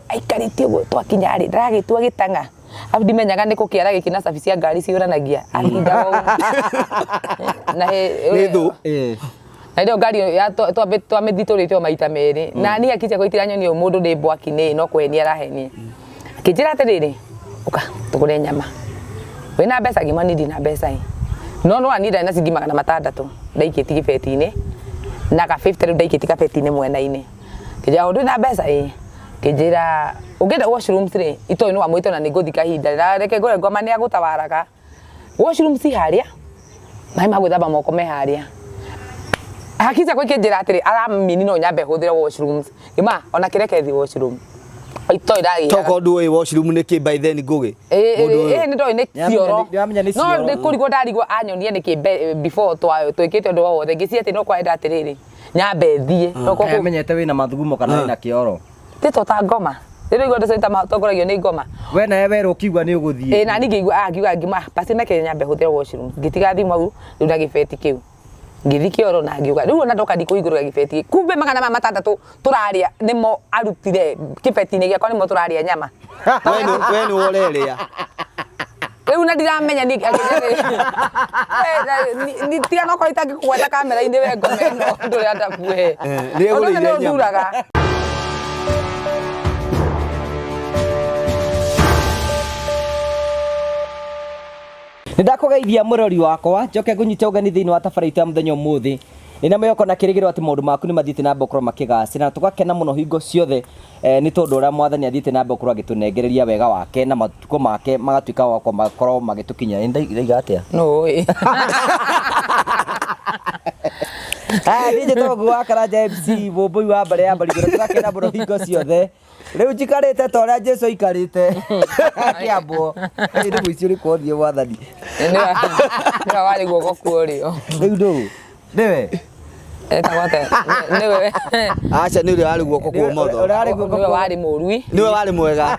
aikarite uguo twakinya ri ndaragitua gitanga ndimenyaga niko kiara gikina sabi cia ngari ciuranagia ahinda na he ndu na ndio ngari ya twamithitũrĩte maita merĩ na ni akicia goitira nyoni o mundu ndi bwaki-inĩ no kweni arahenie akĩnjĩra atĩrĩrĩ uka tũgũre nyama wĩna mbeca ngima ni ndina mbeca no anida na ciringi 600 ndaikĩti gĩbeti-inĩ na ka 50 rĩu ndaikĩti kabeti-inĩ mwena-inĩ kĩnjĩra ũndũ na mbeca kĩnjĩra ũngĩenda washrooms rĩ itoĩ no amwĩte na nĩngũthi kahinda reke ngore ngoma nĩ agũtawaraga washrooms harĩa maĩ magwĩthamba moko me harĩa akicia kwa kĩnjĩra atĩrĩ aramini no nyambe hũthĩre washrooms gima ona kĩreke washroom itoĩ ndagĩa toko ndũ washroom nĩ kĩ by then ngũgĩ nĩ ndoĩ nĩ cioro no nĩ kũrigwo ndarigwo anyonie nĩ kĩ before twĩkĩte ũndũ wothe ngĩcia atĩ no kwenda atĩrĩrĩ nyambe thiĩ no koko menyete wĩna mathugumo kana wĩna kĩoro tita ngoma rĩrĩa igwa ndĩcita matongoragio nĩ ngoma we na wewe ũkiuga nĩ ũgũthiĩ na ningĩ akiuga ngima basi na kenya nyambe hũthĩre washroom ngĩtigathi mau rĩu na gĩbeti kĩu ngithi kĩoro na ngiuga rĩu ona ndoka ndiko igũrũ gĩbeti kumbe 600 tũrarĩa nĩmo arutire gĩbeti-inĩ gĩakwa nĩmo tũrarĩa nyama we nĩ ũrerĩa rĩu na ndiramenya ni tiga no kwita ngĩkweta kamera-inĩ we ngomeno ndũrĩa ndabuhe nĩ nduraga Ndakugeithia murori wakwa njoke ngunyite ugeni thiini wa tabarĩra muthenya umuthi ina meyoko na kirigiro ati maundu maku ni mathiite na mbokoro makigacira na tugakena muno hingo ciothe ni tondu uria mwathani athiite na mbokoro agitunengereria wega wake na matuko make magatuika wakwa makorwo magitukinya ndaiga atia no nije togu wa Karanja MC bomboi wa mbere ya mbari tugakena muno hingo ciothe riu njikarite ta uria Jesu aikarite kiambo ndi muici uri kuonie mwathani ni wari guoko kuorio riu ndu niwe tawate niwe acha niwe wari guoko kwa motho niwe wari murui niwe wari mwega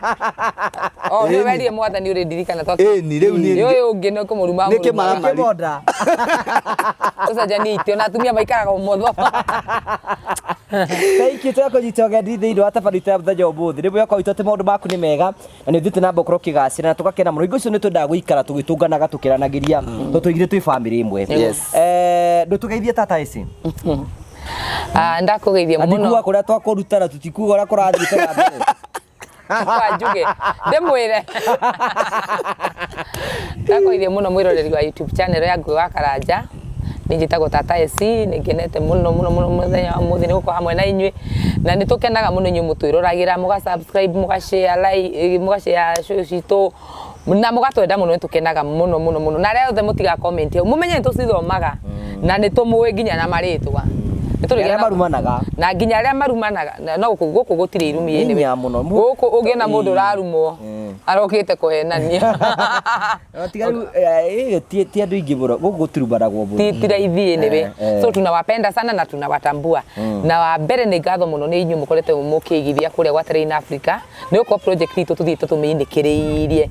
niwe wari mwathani uri ndirikana to ni riu ni uyu ungi no kumuruma ni kimonda usaja ni itio na atumia maikaraga motho Thank you kujitoga thiini wa tabarĩra muthenya umuthi rĩmwe yakwa itote maundu maku ni mega na nĩ thiĩte na mbokoro kĩgacĩra na tugakena mũno hingo icio nĩ twendaga gũikara tũgĩtũnganaga tũkĩranagĩria tũtũigire twĩ family imwe ndũtũgeithie tata Essy ndakugeithia muno ndikuga kũrĩa twakũrutana tutikuga ũrĩa kũrathiĩte na mbere kwanjuge ndemwire ndakugeithia muno mwiroreri wa YouTube channel ya Nguruwe wa Karanja njitagwo tata Essy ngenete muno muthenya wa muthi niguko hamwe na inywe na nitukenaga muno inywe mutwirораgira muga subscribe muga share like muga share show cito na mugatwenda muno nitukenaga muno na rĩa othe mutiga comment mumenye nitucithomaga na nitumwe nginya na maritwa niturigira marumanaga na nginya aria marumanaga no guku gutire irumi ene guku ugiona mundu rarumwo arokite kuhenania tigaru ti andu ingi boro guku gutirumbanagwo boro tira ithie niwe so tunawapenda sana na tunawatambua na wa mbere ni ngatho muno ni inyu mukorete mukigithia kuria gwa Train Africa ni uko project itu tuthiite tumiindikiriirie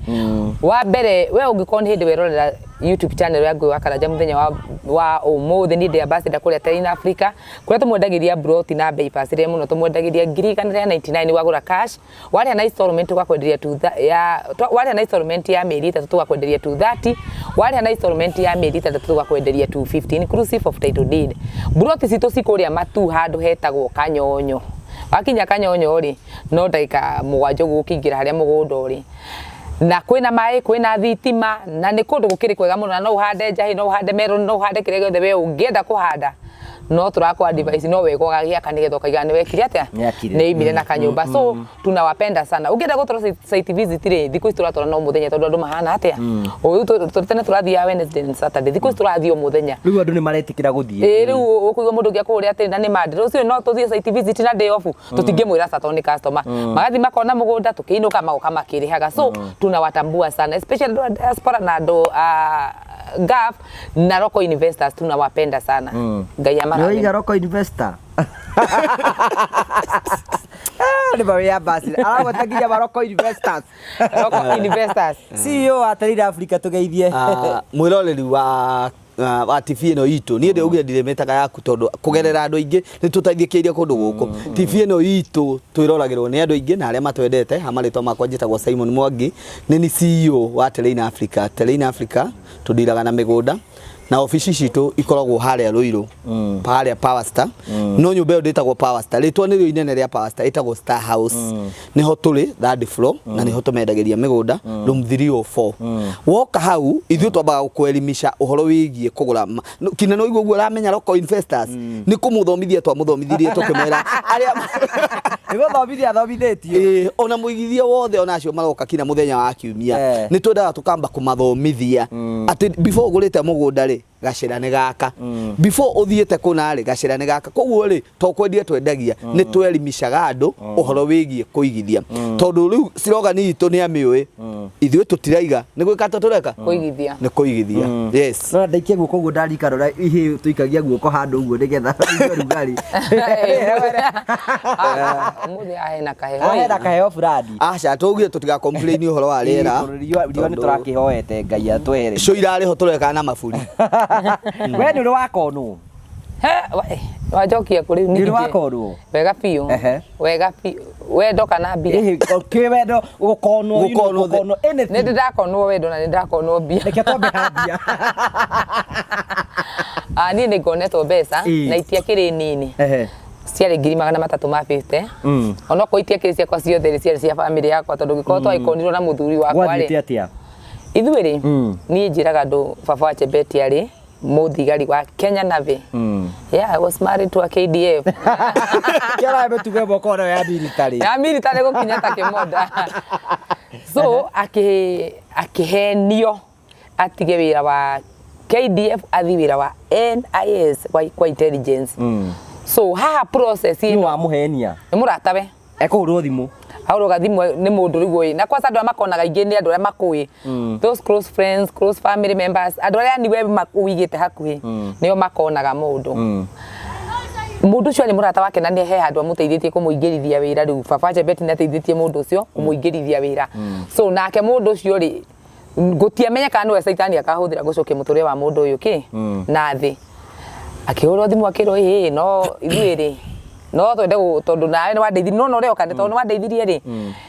wa mbere we ungikon hindi werorera YouTube channel ya Nguruwe wa Karanja muthenya wa umuthi ni ndi ambassador kuria Train Africa kuria tumwendagiria broti na bei pasire muno tumwendagiria ngiri 99 wagura cash wale na installment tukakwenderia wale na installment ya mieri 3 tukakwenderia 230 wale na installment ya mieri 3 tukakwenderia 250 inclusive of title deed broti cito cikuria matu handu hetagwo Kanyonyo wakinya Kanyonyo ri no ndaika mugwanjo gukingira haria mugunda uri na kwina mai kwina thitima na ni kundu gukiri kwega muno na no uhande njahi no uhande melon no uhande kirege othe we ungienda kuhanda no turakwa device no wego gagia kanigetho kaiga ni wekire atia ni imire na kanyumba so tunawapenda sana ungienda gutora site visit ri thiku ici turatora no muthenya tondu andu mahana atia uyu tene turathia Wednesday and Saturday thiku ici turathio muthenya riu andu ni maretikira guthie riu ukuiga mundu ngia kuria ati na ni mad ucio no tuthie site visit na day off tutingimwira sato ni customer magathi makona mugunda tukiinuka magoka makirihaga so tunawatambua sana especially diaspora na ndo gap na local investors tunawapenda sana ngayama Yoiga local investor ni bawe ya basi wataginya local investors CEO wa Train Africa tugeithie mwiroreri wa wa TV ino itu ni ndi ugira ndirimetaga yaku tondu kugerera andu aingi ni tutaithikeirie kundu guku TV ino itu twiroragirwo ni andu aingi na aria matwendete hamaritwa makwa njitagwo Simon Mwangi ni CEO wa Telein Africa. Telein Africa tudiraga na migunda na ofisi citu ikoragwo haria Ruiru haria Power Star no nyumba yo nditagwo Power Star ritwa ni ryo inene ria Power Star itagwo Star House niho tuli third floor na niho tumendageria migunda room 304 woka hau ithu twambaga kuelimisha uhoro wigie kugura kina no iguo uramenya local investors ni kumuthomithia twamuthomithirie tukimera aria Igo thomithia ona muigithia wothe ona acio maroka kina muthenya wa kiumia ni twendaga tukamba kumathomithia ati before ugurite mugunda ri gacira ni gaka before uthiete kuna ri gacira ni gaka koguo ri to kwendia twendagia ni twelimishaga andu uhoro wigie kuigithia tondu riu slogan itu ni amiui ithuĩ tutiraiga ni gwika tureka kuigithia ni kuigithia yes no ndaikie guoko guo ndarikara ihi tuikagia guoko handu uguo nigetha rugari muthi ahena kaheo fulani acha tugire tutiga complain uhoro wa riera riwa ni turakihoete ngai atwere cio irari ho tureka na maburi we ni uri wakonwo wajokia kuri ni wakonwo wega piu wendo kana mbia ke wendo gukonwo anything ni ndakonwo wendo na ni ndakonwo mbia reke twambe hambia ni ngonetwo mbeca na itiakiri nini ciarĩ 350 ona ko itiakiri ciakwa ciothe ciarĩ cia family yakwa tondu gikorwo twaikonirwo na muthuri wakwa ri ithuĩ ni njiraga andu baba wa Chebet arĩ muthigari wa Kenya Navy yeah I was married to a KDF kera betuge bokora ya military gukinya ta kimoda so akihenio atige wira wa KDF athi wira wa NIS kwa intelligence so ha process ino amuhenia muratabe ekuru thimu auroga thimu ni mundu rigwo na kwa sandu makonaga ingi ni andu aria makui those close friends close family members andu aria niwe makuigite hakuhi nio makonaga mundu mundu cio ni murata wake na ni he handu amuteithĩtie kumuingĩrithia wira riu baba Chebet ni ateithĩtie mundu ucio kumuingĩrithia wira so nake mundu ucio ri gutiamenyeka no saitani akahuthira gucokia muturia wa mundu uyu ki na thi akihurwo thimu akirwo no ithuĩ ri no twende tondu nawe ni wandeithiri no reo kande tondu wandeithirie ri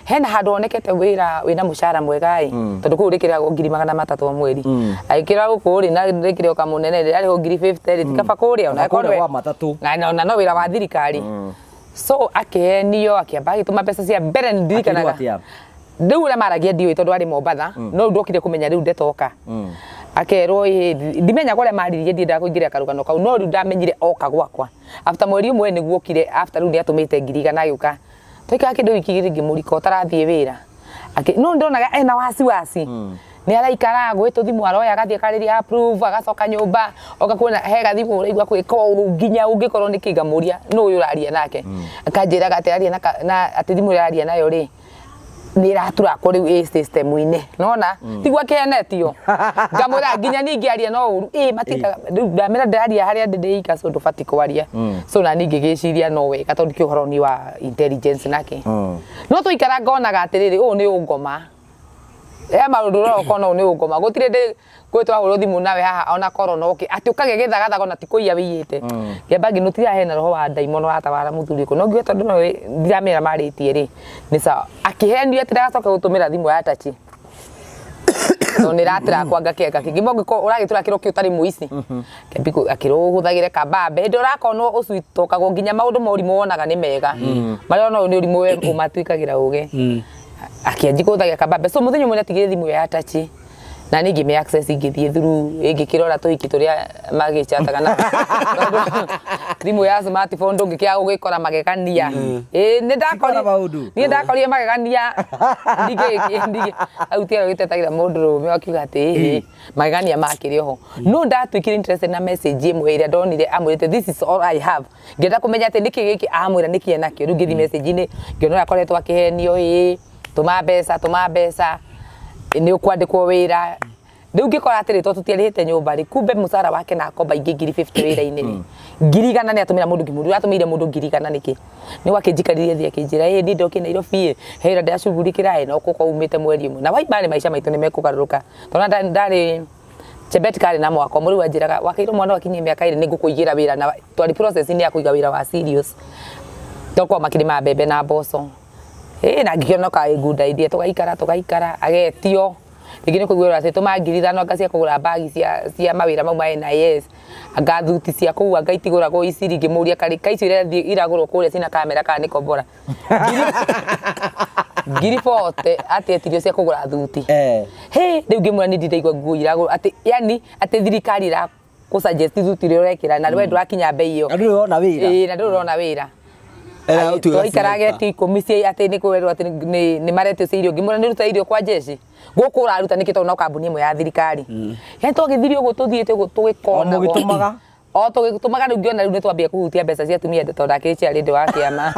hena handu onekete wira wina mushara mwega tondu ku rikira 300 mweri aikira guku ri na rikira kamunene ri ari 50 ri tikaba kuria ona korwe wa matatu na no wira wa thirikari so akihenio akiamba gituma mbeca cia mbere ndirikanaga riu ria maragia ndiwe tondu ari Mombatha no ndokire kumenya riu ndetoka akerwo ndimenya gore maririe ndinda kuingira karugano kau no riu ndamenyire oka gwakwa after mweri umwe niguo kire after riu ni atumite 100 agioka twika kindu iki ringi muriko tarathie wira no ndonaga ena wasi ni araikara gwitwo thimu aroya agathie kariria approve agacoka nyumba okakuona hega thimu uraigwa kwika nginya ungikorwo ni kigamuria no uyu uraria nake akanjira gatearia na ati thimu uraria nayo ri ni ratura ko riu system ine nona tigwa kenetio ngamura nginya ningi aria no uru matita ndamira ndaria haria ndika so ndufati kwaria so na ningi giciria no wega tondu kihoroni wa intelligence nake no tuikara ngonaga atiriri ni ungoma maundu ro kono ni ungoma gutire ndi gwitwa hurwo thimu nawe haha ona korona oki ati ukage githagathago na tikuia wiyite ngiamba nginutira hena roho wa daimono atawara muthuri ko no ngwe tondu no ndiramira maritie ri ni sawa akihenio ati ndagacoka gutumira thimu ya tachi no ni ratira kwanga kega kigimo ngiko uragitura kiro kiutari muici kebiko akiro huthagire kabambe ndo rakono ucuitokago nginya maundu morimu wonaga ni mega mari no ni urimu we umatuikagira uge akianji kuthagia kabambe so muthenyo mwe atigire thimu ya tachi na ningi me access ingithie through ingikirora tuiki turia magichataga na thimu ya smartphone ndungikia gugikora magegania ni ndakorire magegania ndige autia gitetagira mundu rume akiuga ati magegania makiri ho no ndatuikire interested na message imwe iria ndonire amwirite this is all I have ngenda kumenya ati niki giki amwira niki enakio ru ngithi message ini ngionora akoretwo akihenio tuma mbeca ni ukwandikwo wira riu ngikora atiri to tutiarihite nyumba ri kumbe musara wake na akomba ingi 50 wira-ini ri ngirigana ni atumira mundu ngimuru atumire mundu ngirigana niki ni wakinjikaririe thia kinjira ndi ndoki Nairobi hera ndacugurikira no kuko umite mweri umwe na waibane maisha maitu ni mekugaruruka tona ndari Chebet kari na mwako muri wanjiraga wakairo mwana wakinye miaka iri nigukuigira wira na twari process ni ya kuiga wira wa serious tokwa makirima bebe na boso na ngikiono ka good idea tugaikara agetio ingine kuigwira ati tumangirira no ngacia kugura bagi cia mawira mau ma NIS agathuti cia kuwa ngaitigura go iciri ngimuria kari kaici iragurwo kuria cina kamera kana nikombora ngiri fote ati etirio cia kugura thuti riu ngimura ni ndiraigwa nguo iragurwo ati yani ati thirikari ra ku suggest thuti ri urekira na we ndurakinya bei iyo andu urona wira na ndurona wira tuikarage ti komisi ati ni kwerwo ati ni marete cirio ngimura ni ruta irio kwa jeshi guku uraruta nikito na kambuni imwe ya thirikari yani tugithirio gututhiite gutugikona gitumaga o tugitumaga riu ngiona riu ni twambia kuhutia mbeca cia tumia ndeto ndakiricia ari ndi wa kiama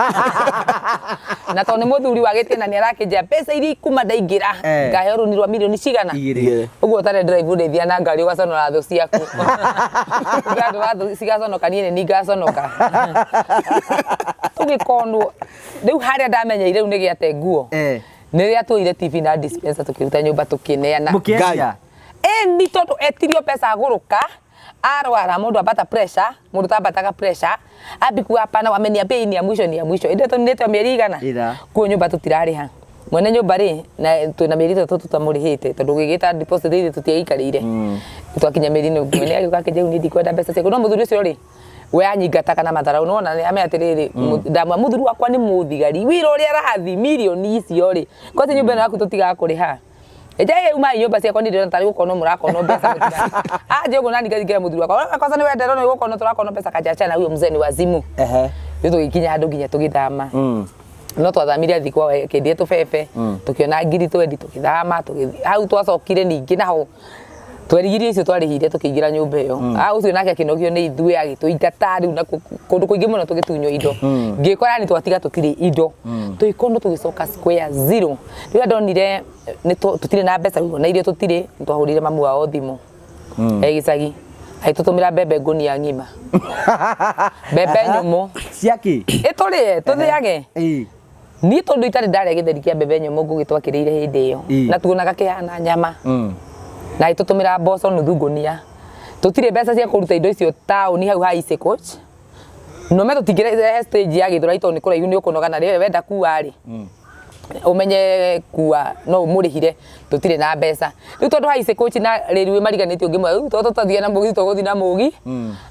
na to ni muthuri wa gitina ni arakinja mbeca iri kuma ndaingira ngaheo runirwa milioni cigana uguo tare drive ndeithia na ngari ugaconora thu ciaku ngadu wathu cigaconoka nie ni ngaconoka tugikonwo riu haria ndamenyeire riu ni giate nguo niria tuire TV na dispenser tukiruta nyumba tukineana mukiendia ni tondu etirio pesa aguruka arwara mundu apata pressure mundu tabataga pressure abiku hapana wamenia bei ni ya mwisho inde to nete mieri igana ku nyumba tutirariha mwene nyumba ri na twina mieri to tutamurihite tondu gigita deposit iri tutiaikarire twakinya mieri no mwene agiuka kije ni ndikwenda mbeca ciku no muthuri ucio ri we anyingata kana mathara unaona ni ame atiriri ndamwa muthuri wakwa ni muthigari wira uria arathi milioni icio ri kote nyumba yaku tutiga kuriha eje uma nyumba cia kwani ndira ntari gukono murakono mbeca mutira aje ugo nani gathikira muthuri wakwa akosa ni wendero ni gukono turakono mbeca kajachana huyo mzee ni wazimu yuto gikinya handu ginya tugithama no twathamiria thikwa kendie tufefe tukiona ngiri twendi tukithama hau twacokire ningi naho twerigirie icio twarihire tukiingira nyumba iyo ucio nake akinogio ni ithui agituingata riu na kundu kuingi muno tugitunyo indo ngikora ni twatiga tutiri indo tuikondo tugicoka square zero riu ndonire ni tutire na mbeca na irio tutire twahurire mamu wao thimu gicagi aitutumira bebe ngunia ngima bebe nyumu ciaki iturie tuthiage ni tondu itari ndare githeri kia bebe nyumu ngugitwakirire hindi iyo na tuonaga kihana nyama na itutumira boso nuthu ngunia tutire mbeca cia kuruta indo icio tauni hau haice coach no me tutigire stage ya githura ito ni kuraihu ni ukunoga na riwe wenda kuwa ri umenye kuwa no murihire tutire na mbeca riu tondu haice coach na riwe mariganitio ngimwe riu to tutathia na mugi tuguthi na mugi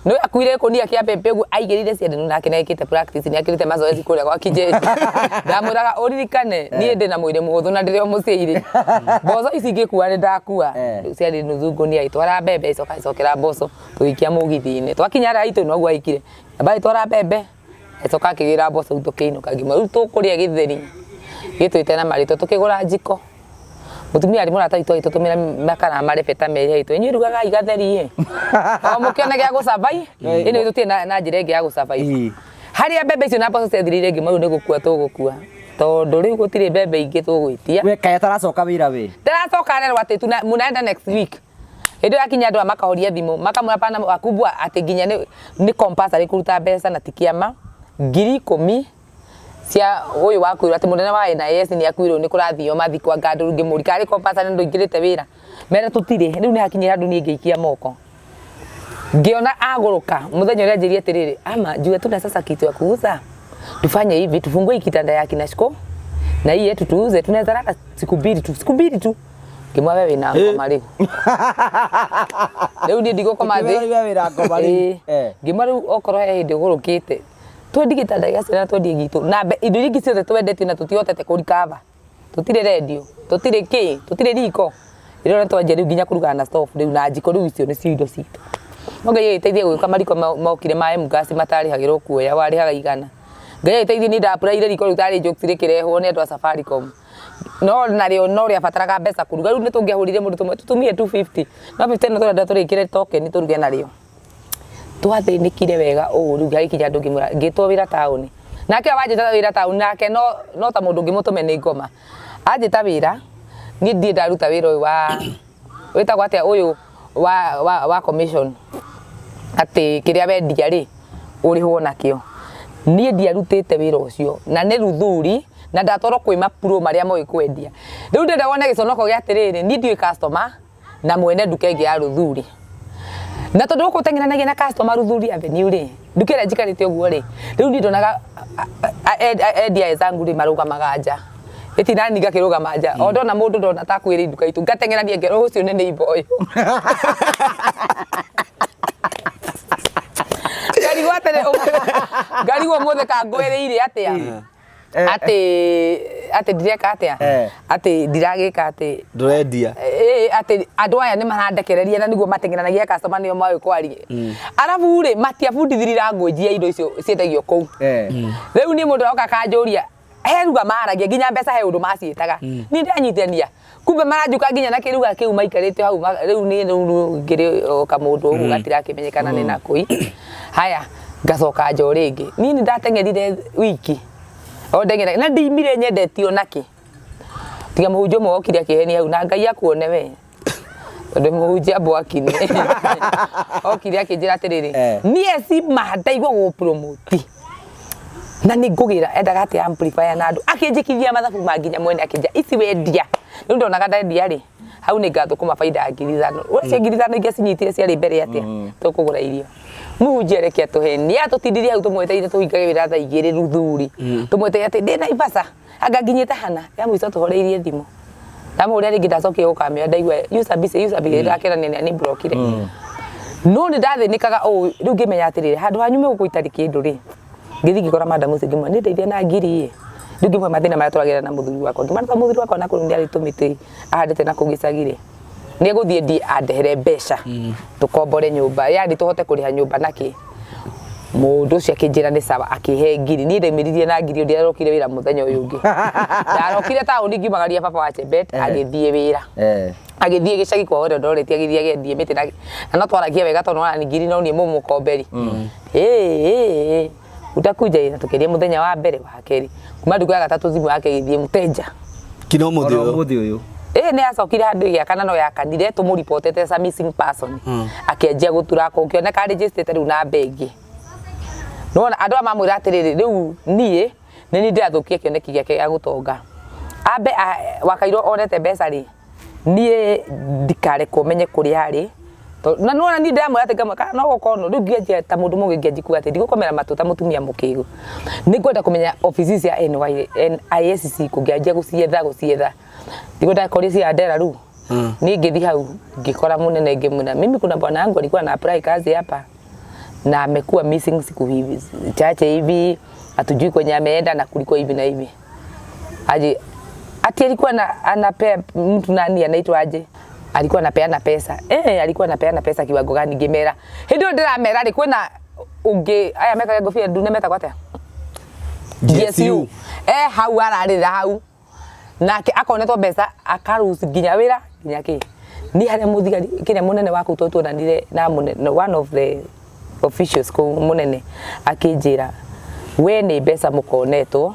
no akuire kunia kia pempegu aigirire cia ndinu nake nekite practice ni akirite mazoezi kuria kwa kijeshi ndamuraga uririkane nie ndi na mwire muhuthu na ndire muciire bozo ici ngikuwa ni ndakua cia ndi nuthu ngunia itwara bebe icokera boso tuikia mugithine twakinya ra itu no gwaikire aba itwara bebe icoka kigira boso tukiinuka ngimwe riu tukuria githeri gitwite na marito tukigura njiko mutumia ari murata itu itutumira makana marepeta meri itu nyirugaga igatheri o mukione gya gusabai ino itutie na njire gya gusabai haria bebe icio na boso cethirire ngimaru ni gukua tugukua tondu riu gutire bebe ingi tugwitia we kaya taracoka wira we taracoka rero ati munaenda next week indo yakinya andu makahoria thimu makamura pana wakubwa ati ginya ni compulsory kuruta mbeca na tikiama 10,000 cia uyu wakwirwo ati munene wa NIS ni akwirwo ni kurathio mathikwa ngandu ngimuri kari compulsory ndo ingirite wira mera tutire riu ni hakinya andu ni ngeikia moko ngiona aguruka muthenya uria njiri atiriri ama jua tuna sasa kitu ya kuuza tufanye hivi tufungue kitanda ya kinashiko na hii yetu tuuze tunaweza rada siku mbili tu kimwa wewe na ngoma riu riu ndi digokoma thi wewe na ngoma riu ngimwa riu okoro hindi gurukite twendi kitanda ya sena twendi gitu na indo ingi ciothe twendete na tutihotete kurikava tutire radio tutire ki tutire riko iro twanjia riu nginya kuruga na stove riu na njiko riu icio ni cindo citu ngai iteithie gwika mariko mokire ma mgasi matari hagirwo kuoya wari haga igana ngai iteithie ni ndapura ile riko riu tari njokire kirehwo ni andu a Safaricom no na rio no ria bataraga mbeca kuruga riu ni tungiahurire mundu tumwe tutumie 250 no 50 no twenda turikire token turuge na rio twathinikire wega riu gaikinya andu ngimura ngitwo wira tauni nake wanjita wira tauni nake no ta mundu ngimutume ni ngoma anjita wira ni ndie ndaruta wira uyu wa witagwo atia uyu wa commission ati kiria wendia ri urihwo nakio nie ndiarutite wira ucio na ni ruthuri na ndatoro kwima puro maria moi kwendia riu ndenda wona giconoko gia atiriri ni ndiwe customer na mwene nduka ĩngĩ ya Ruthuri. Na tondu gũkũteng'eranagia na customer Ruthuri Avenue ri nduka ĩrĩa njikarĩte ũguo ri rĩu niĩ ndonaga endia zangu ri marũgamaga nja itinani ngakĩrũgama nja o ndona mũndũ ndona ta kwĩrĩ nduka itu ngateng'erania ngero ũcio nĩ neighbor ũyũ ngarigwo mũthĩ kangwereire atĩa ate direka atia ate diragika ate ndũrendia ate andũ aya nĩ marandekereria na niguo mateng'eranagia customer nĩo mawe kwarie arabu ri matiabundithirie language ya indo icio ciendagio kũu rĩu niĩ mũndũ oka kanjũria heruga maragia nginya mbeca he ũndũ maciĩtaga niĩ ndanyitania kumbe maranjuka nginya na kĩruga kĩu maikarĩte hau rĩu niĩ ngĩrĩ kamũndũ ũguo gatirakĩmenyekana nĩ nakũi haya ngacoka njo rĩngĩ niĩ nĩ ndateng'erire wiki o ndeng'era na ndimire nyendetio naki tiga mũhunjia ũmwe okire akĩhenia hau na Ngai akuone we tondũ mũhunjia mbwaki-inĩ okire akĩnjĩra atĩrĩrĩ niĩ cima ndaigua gũ-promote na nĩ ngũgĩra endaga atĩ amplifier na andũ akĩnjĩkithia mathabu manginya mwene akĩnja ici wendia rĩu ndonaga ndendia rĩ hau nĩ ngathũkũma baida ngiri ithano ũrĩa ngiri ithano ingĩ cinyitire ciarĩ mbere atĩa tũkũgũra irio mũhunjia reke tũhenia tũtindirie hau tũmweteire tũhingage wĩra thaa igĩrĩ Ruthuri tũmweteire atĩ ndĩ Naivasha anga nginyĩte hana ya mũico tũhoreirie thimũ ndamũũria rĩngĩ ndacokire gũkamĩoya ndaigua user busy ndakenania nĩ blokire no nĩ ndathĩnĩkaga rĩu ngĩmenya atĩrĩrĩ handũ hanyu megũgũita kĩndũ rĩ ngĩthi ngĩkora madam ũcio ngĩmwe nĩ ndeithia na ngiri rĩu ngĩmwe mathĩna marĩa tũragĩra na mũthuri wakwa ngĩmaruta mũthuri wakwa na kũrũ nĩ arĩtũmĩte ahandĩte na kũgĩcagire nĩ egũthiĩ ndi andehere mbeca tũkombore nyũmba yani tũhote kũrĩha nyũmba nake mũndũ ũcio akĩnjĩra nĩ sawa akĩhe ngiri niĩ ndemiririe na ngiri ndirarokire wĩra mũthenya ũyũ ũngĩ ndarokire taũni ngimagaria baba wa Chebet agĩthiĩ wĩra agĩthiĩ gĩcagi kwa wĩra ndoreti agĩthiĩ agendie mĩtĩ na no twaragia wega tondũ ona ngiri no niĩ mũmũkomberi utakuja na tukeria muthenya wa mbere wa keri kuma nduka ya gatatu zimu yake githie muteja kino muthi uyu nĩ acokire handũ ya kana no yakanire tũmũripotete as a missing person akĩanjia gũtura kũngĩoneka registered rĩu na bengi no andũ amamwĩra atĩrĩrĩ rĩu niĩ nĩ ndĩrathũkia kĩoneki gĩake gĩa gũtonga ambe wakairwo onete mbeca rĩ niĩ ndikarekwo menye kũrĩa arĩ na no ni ndamwĩra atĩ ngamwe no gũkorwo rĩu ngĩanjia ta mũndũ mũngĩ ngĩanjia atĩ ndigũkomera matũ ta mũtumia mũkĩgu nĩngwenda kũmenya offices cia NYSC kũngĩanjia gũcietha ndigwenda kũrĩa cia ndera rĩu niĩ ngĩthi hau ngĩkora mũnene ngĩmwĩra mimi kuna bwana yangu alikuwa na apply kazi hapa na amekuwa missing siku hivi chache hivi hatujui kwenye ameenda na kuliko hivi na hivi aje ati alikuwa anapea mtu nani anaitwa aje alikuwa anapeana pesa alikuwa anapeana pesa kiwango gani ngimera hindi ndiramera ri kwina ungi aya meka ngofia ndune meta kwate GSU hau ararira hau nake akonetwo mbeca akarusi nginya wira nginya ki ni harĩa muthigari kinya munene waku tuonanire na munene one of the officials ko munene akĩnjĩra we nĩ mbeca mũkonetwo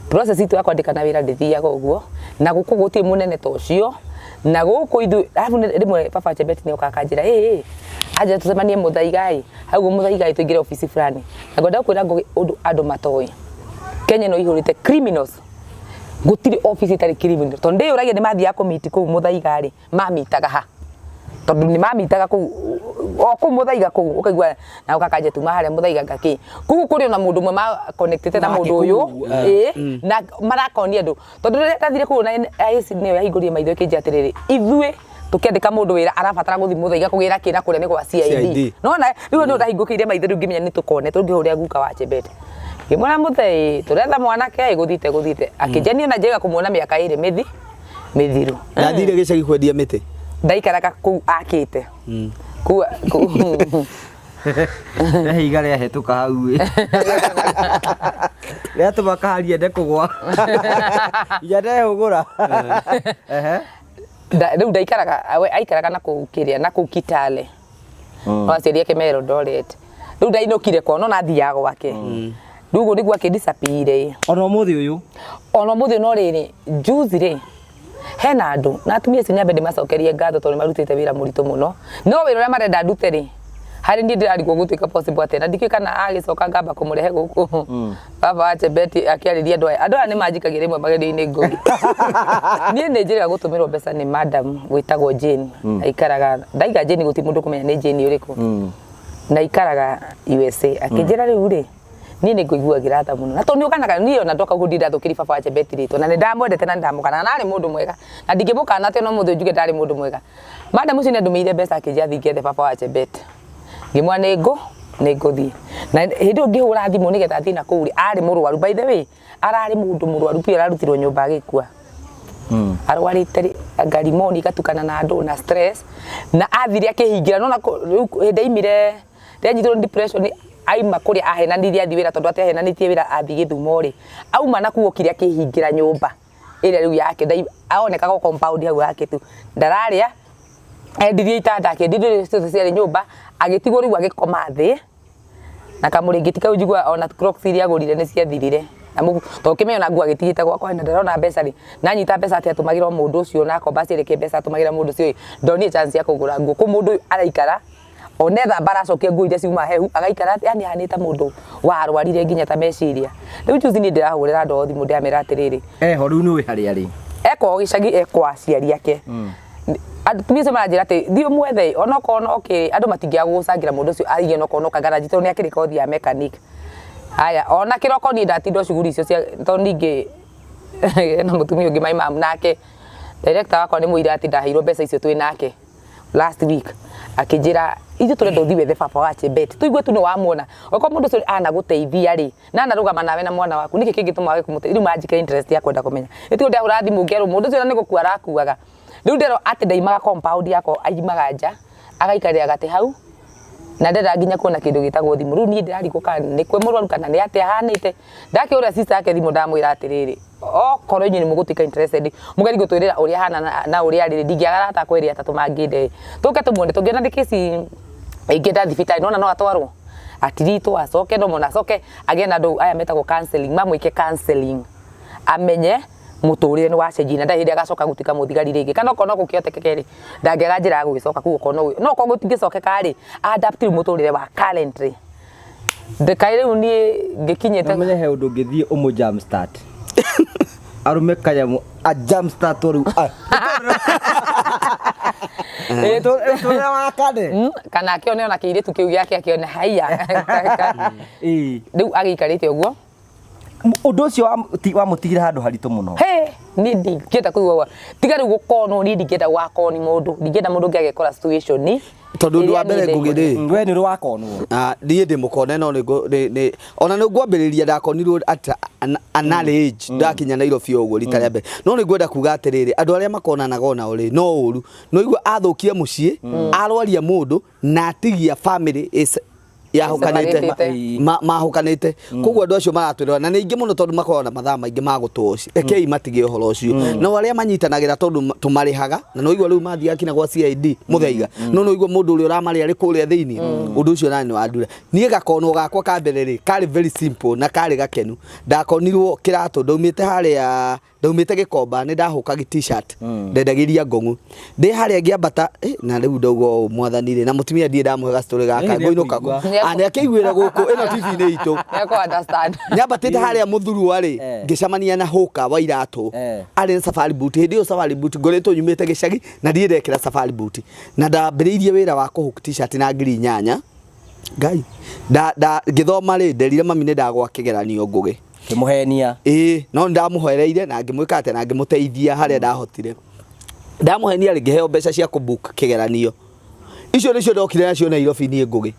process itu ya kwandĩkana wĩra ndĩthiaga ũguo na gũkũ gũtirĩ munene ta ũcio na gũkũ ithu arabu rĩmwe baba Chebet nĩ okakanjĩra aje tusemanie mũthaigai hau mũthaigai tũingĩre ofisi fulani na ngwenda kwĩra ũndũ andũ matoĩ Kenya no ihũrĩte criminals gũtirĩ office itarĩ criminal tondũ ndĩyũragia nĩ mathiaga kũmiti kũu mũthaiga-rĩ mamitaga ha tondũ nĩ mamitaga kũu kũu mũthaiga kũu ũkaigua na ũkakanja tuma harĩa mũthaiga ngaki kũu kũrĩ na mũndũ ũmwe ma connected na mũndũ ũyũ na marakonia andũ tondũ rĩrĩa tathire kũu na IC nĩyo yahingũrire maitho ĩkĩnjia atĩrĩrĩ ithuĩ tukĩandĩka mũndũ wĩra arabatara gũthiĩ mũthaiga kũgĩra kĩna kũrĩa nĩ gwa CID nona rĩu nĩ ũrahingũkĩire maitho rĩu ngĩmenya nĩ tũkone tũngĩhũrĩa guka wa Chebet ngĩmwĩra mũthei tũretha mwanake gũthite akĩnjania na njega kũmuona mĩaka ĩrĩ mĩthiru ndathire gĩcagi kwendia mĩtĩ ndaikaraga kũu akĩte kũu higa rĩa hetũka hau rĩa tũmakaharia nde kũgwa ya ndehũgũra rĩu ndaikaraga aikaraga na kũu kĩrĩa na kũu Kitale no aciaria Kemero Eldoret rĩu ndainũkire kwa no nathiaga gwake rĩu ũguo nĩguo akĩdisappear ona ũmũthĩ no rĩrĩ juzi rĩ hena andũ na atumia acio nyambe ndĩmacokerie ngatho tondũ marutĩte wĩra mũritũ mũno no wĩra ũrĩa marenda ndute rĩ hari ndi ndirarigwo gutuika possible atena ndikikana agicoka ngamba kumurehe guku baba wa Chebet akiariria andu aya ni manjikagira imwe magedi-ini nguri nie ni njira gutumirwo mbeca ni madam witagwo Jane aikaraga ndaiga Jane guti mundu kumenya ni Jane uriku na ikaraga USA akinjira riu ri nie ni nguiguagira tha muno na to ni ukanaga nie ona ndoka gudira thukiri baba wa Chebet rito na ni ndamwendete na ndamukana na ari mundu mwega na ndingimukana ate no muthu njuge ndari mundu mwega madam ucio ni ndumeire mbeca akinjia thingethe baba wa Chebet ngimwa negothi na hindu ngihura thimu nigetha thi na kuri ari murwaru by the way arari mundu murwaru pia ararutirwo nyumba agikua arwarite ngarimoni gatukana na andu na stress na athiri akihingira no na ndeimire ndenyitirwo depression aima kuria ahenanirie athi wira tondu ati ahenanitie wira athi Githumo ri auma na kuokire akihingira nyumba ire riu yake aoneka go compound hau yake tu ndararia endirie itanda akendirie cia nyumba agitigwo riu agikoma thi na kamuringiti kau njigua ona crocs iria agurire ni ciathirire na to kimenya ngua gitigite gwakwa na ndarona mbeca ri na nyita mbeca ati atumagira mundu ucio na komba cireke mbeca atumagira mundu ucio ndoni chance ya kugura nguo ku mundu araikara onetha baracokia nguo iria ciuma hehu agaikara yani hanita mundu warwarire nginya ta meciria riu juzi ni ndirahurira ndo thimu ndiamera atiriri ho riu ni wi hari ari eko gicagi ekwa ciari yake atumia sema njira ati thio mwethe onoko okay andu matingia gucangira mundu ucio aige no kono kagaraji to ni akiri kothi ya mechanic haya ona kiroko ni ndatindo cuguri icio cia to ningi na mutumia ungi mai mam nake director wakwa ni muira ati ndaheirwo mbeca icio twi nake last week akijira ithu turendo thi wethe baba wa Chebet tuigwe tu no wamuona oko mundu ucio ana guteithia ri na narugama nawe na mwana waku niki kingituma wage kumuteithia riu manjika interest ya kwenda kumenya itu ndia urathi mungero mundu ucio ni gukua arakuaga riu ndero ati ndaimaga compound yako aimaga nja agaikarira gate hau na ndenda nginya kuona kindu gitagwo thimu riu nie ndirarigũka ni kwe murwaru kana ni ati ahanite ndakiura sister yake thimu ndamwira atiriri korwo inyu ni mugutika interested mugeri gutwirira uria hana na uria ari ndingiagara hata kweri atatu manginde tuke tumuone tungiona ndikisi ingenda thibitari nona no atwarwo atirito acoke no mona acoke agena ndo aya metagwo counseling mamwike counseling amenye muturire ni wacenjia na ndahiri agacoka gutika muthigari ringi kana kono gukiotekekeri ndangega njira ya gugicoka kuo kono no ko gutingicokeka ri adapt muturire wa currently ndekaire uni ngikinyete menye he undu ngithie umu jam start arume kanyamu a jam start ru tora wakade kana akione ona kiiritu kiu giake akione haya riu agikarite uguo undu ucio wa mutigira handu haritu muno he ni ndingenda kuigwa tiga riu gukono ni ndingenda wakoni mundu ndingenda mundu ngagekora situation ni tondu ndu wa mbere ngugire we ni wakonwo nie ndi mukone no ni ona ni ngwambiriria ndakonirwo at an age ndakinya Nairobi uguo rita rĩa mbere no ni ngwenda kuga atiriri andu aria makonanaga ona uri no uru no igwa athukia mucii arwaria mundu na atigia family is yahukanite mahukanite kugwa andu acio maratwira na ningi muno tondu makorana mathaa maingi magutoci ekei matige uhoro ucio no aria manyitanagira tondu tumarihaga na no igwa riu mathia kina gwa CID mutheiga no igwa mundu uri uramari ari kuria thiini undu ucio nani wandura nie gakono gakwa kambereri kari very simple na kari gakenu ndakonirwo kiratu ndaumite gikomba ni ndahuka gi t-shirt ndendagiria ngongu ndi haria ngiambata na riu ndaugo mwathanire na mutumia ndie ndamuhega story gaka ngoinuka ane akiguira guku ino TV ni itu eko understand nyambatite haria muthuru ari ngicamania na huka wa iratu ari safari boot hindi yo safari boot ngoretwo nyumite gicagi na ndie ndekira safari boot na ndambiriirie wira wa kuhuka t-shirt na ngiri nyanya ngai ngithoma ri nderire mami ni ndagwa kigeranio ngugi kimuhenia no ndamuhereire na ngimwika ate na ngimuteithia haria ndahotire ndamuhenia ri ngiheo mbeca cia kubook kigeranio icio nicio ndokire nacio Nairobi nie ngugi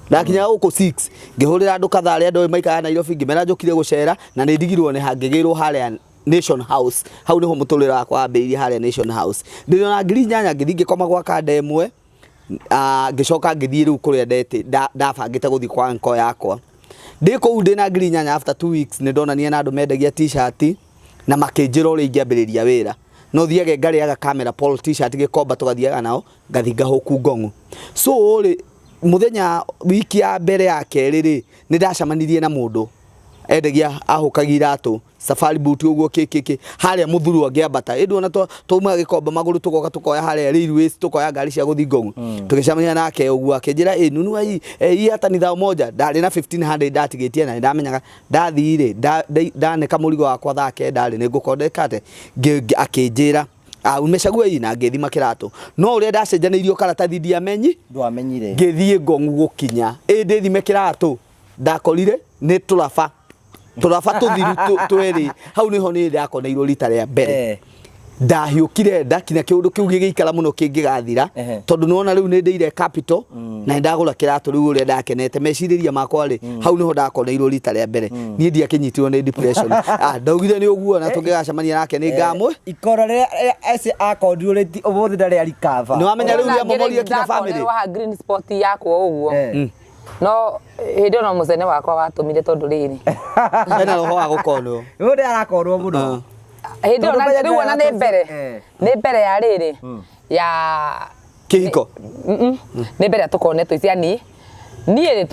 ndakinya guku 6 ngihurira andu katha aria ndo maikara Nairobi ngimera njukire gucera na ni ndigirwo ni hangigirwo haria Nation House hau niho muturira wakwa ambirie haria Nation House ndiriona ngiri nyanya ngithingi koma gwa kanda imwe ngicoka ngithie riu kuria ndete ndabangite guthi kwa nko yakwa ndiko ndina ngiri nyanya after 2 weeks ni ndonania na andu mendagia t-shirt na makinjira uri ingiambiriria wira no thiage ngari aga camera polo t-shirt gikomba tugathiaga nao ngathinga huku ngongu so uri muthenya wiki ya mbere ya keriri ni ndacamanirie na mundu endagia ahukagia iratũ safari boot uguo kiki haria muthuru angiambata indu ona tuma gikomba maguru tukoka tukoya haria railways tukoya ngari cia guthi Ngong tugicamania nake uguo akinjira nunu ai hata ni thao moja ndari na 1500 ndatigitie na ndamenyaga ndathire ndaneka murigo wakwa thake ndari ni ngukondekate akinjira umeshagua ina ngithima kiratu no uria ndacenjaneirio karatathi ndiamenyi ndwamenyire ngithie Ngong gukinya indi thime kiratu ndakorire ni turafa tuthiru tweri hau niho ni ndakoneirwo rita ria mbere ndahiukire ndakinya kiundu kiu gigikara muno kingigathira tondu nona riu ni ndeire capital na ndagura kiratu riu uria ndakenete meciriria makwa ri hau niho ndakoneirwo rita ria mbere ni ndiakinyitirwo ni depression ndaugire ni uguo na tungigacamania nake ni ngamwe ikora ria ese akondirwo ri umuthi ndari arikava ni wamenya riu ya momoria kina family wa green spot yako uguo no hindi no mucene wakwa watumire tondu riri ena roho wa gukonwo uri arakorwo muno hindi ona riu ona ni mbere ya riri ya kihiko ni mbere tukonetwo icia ni ri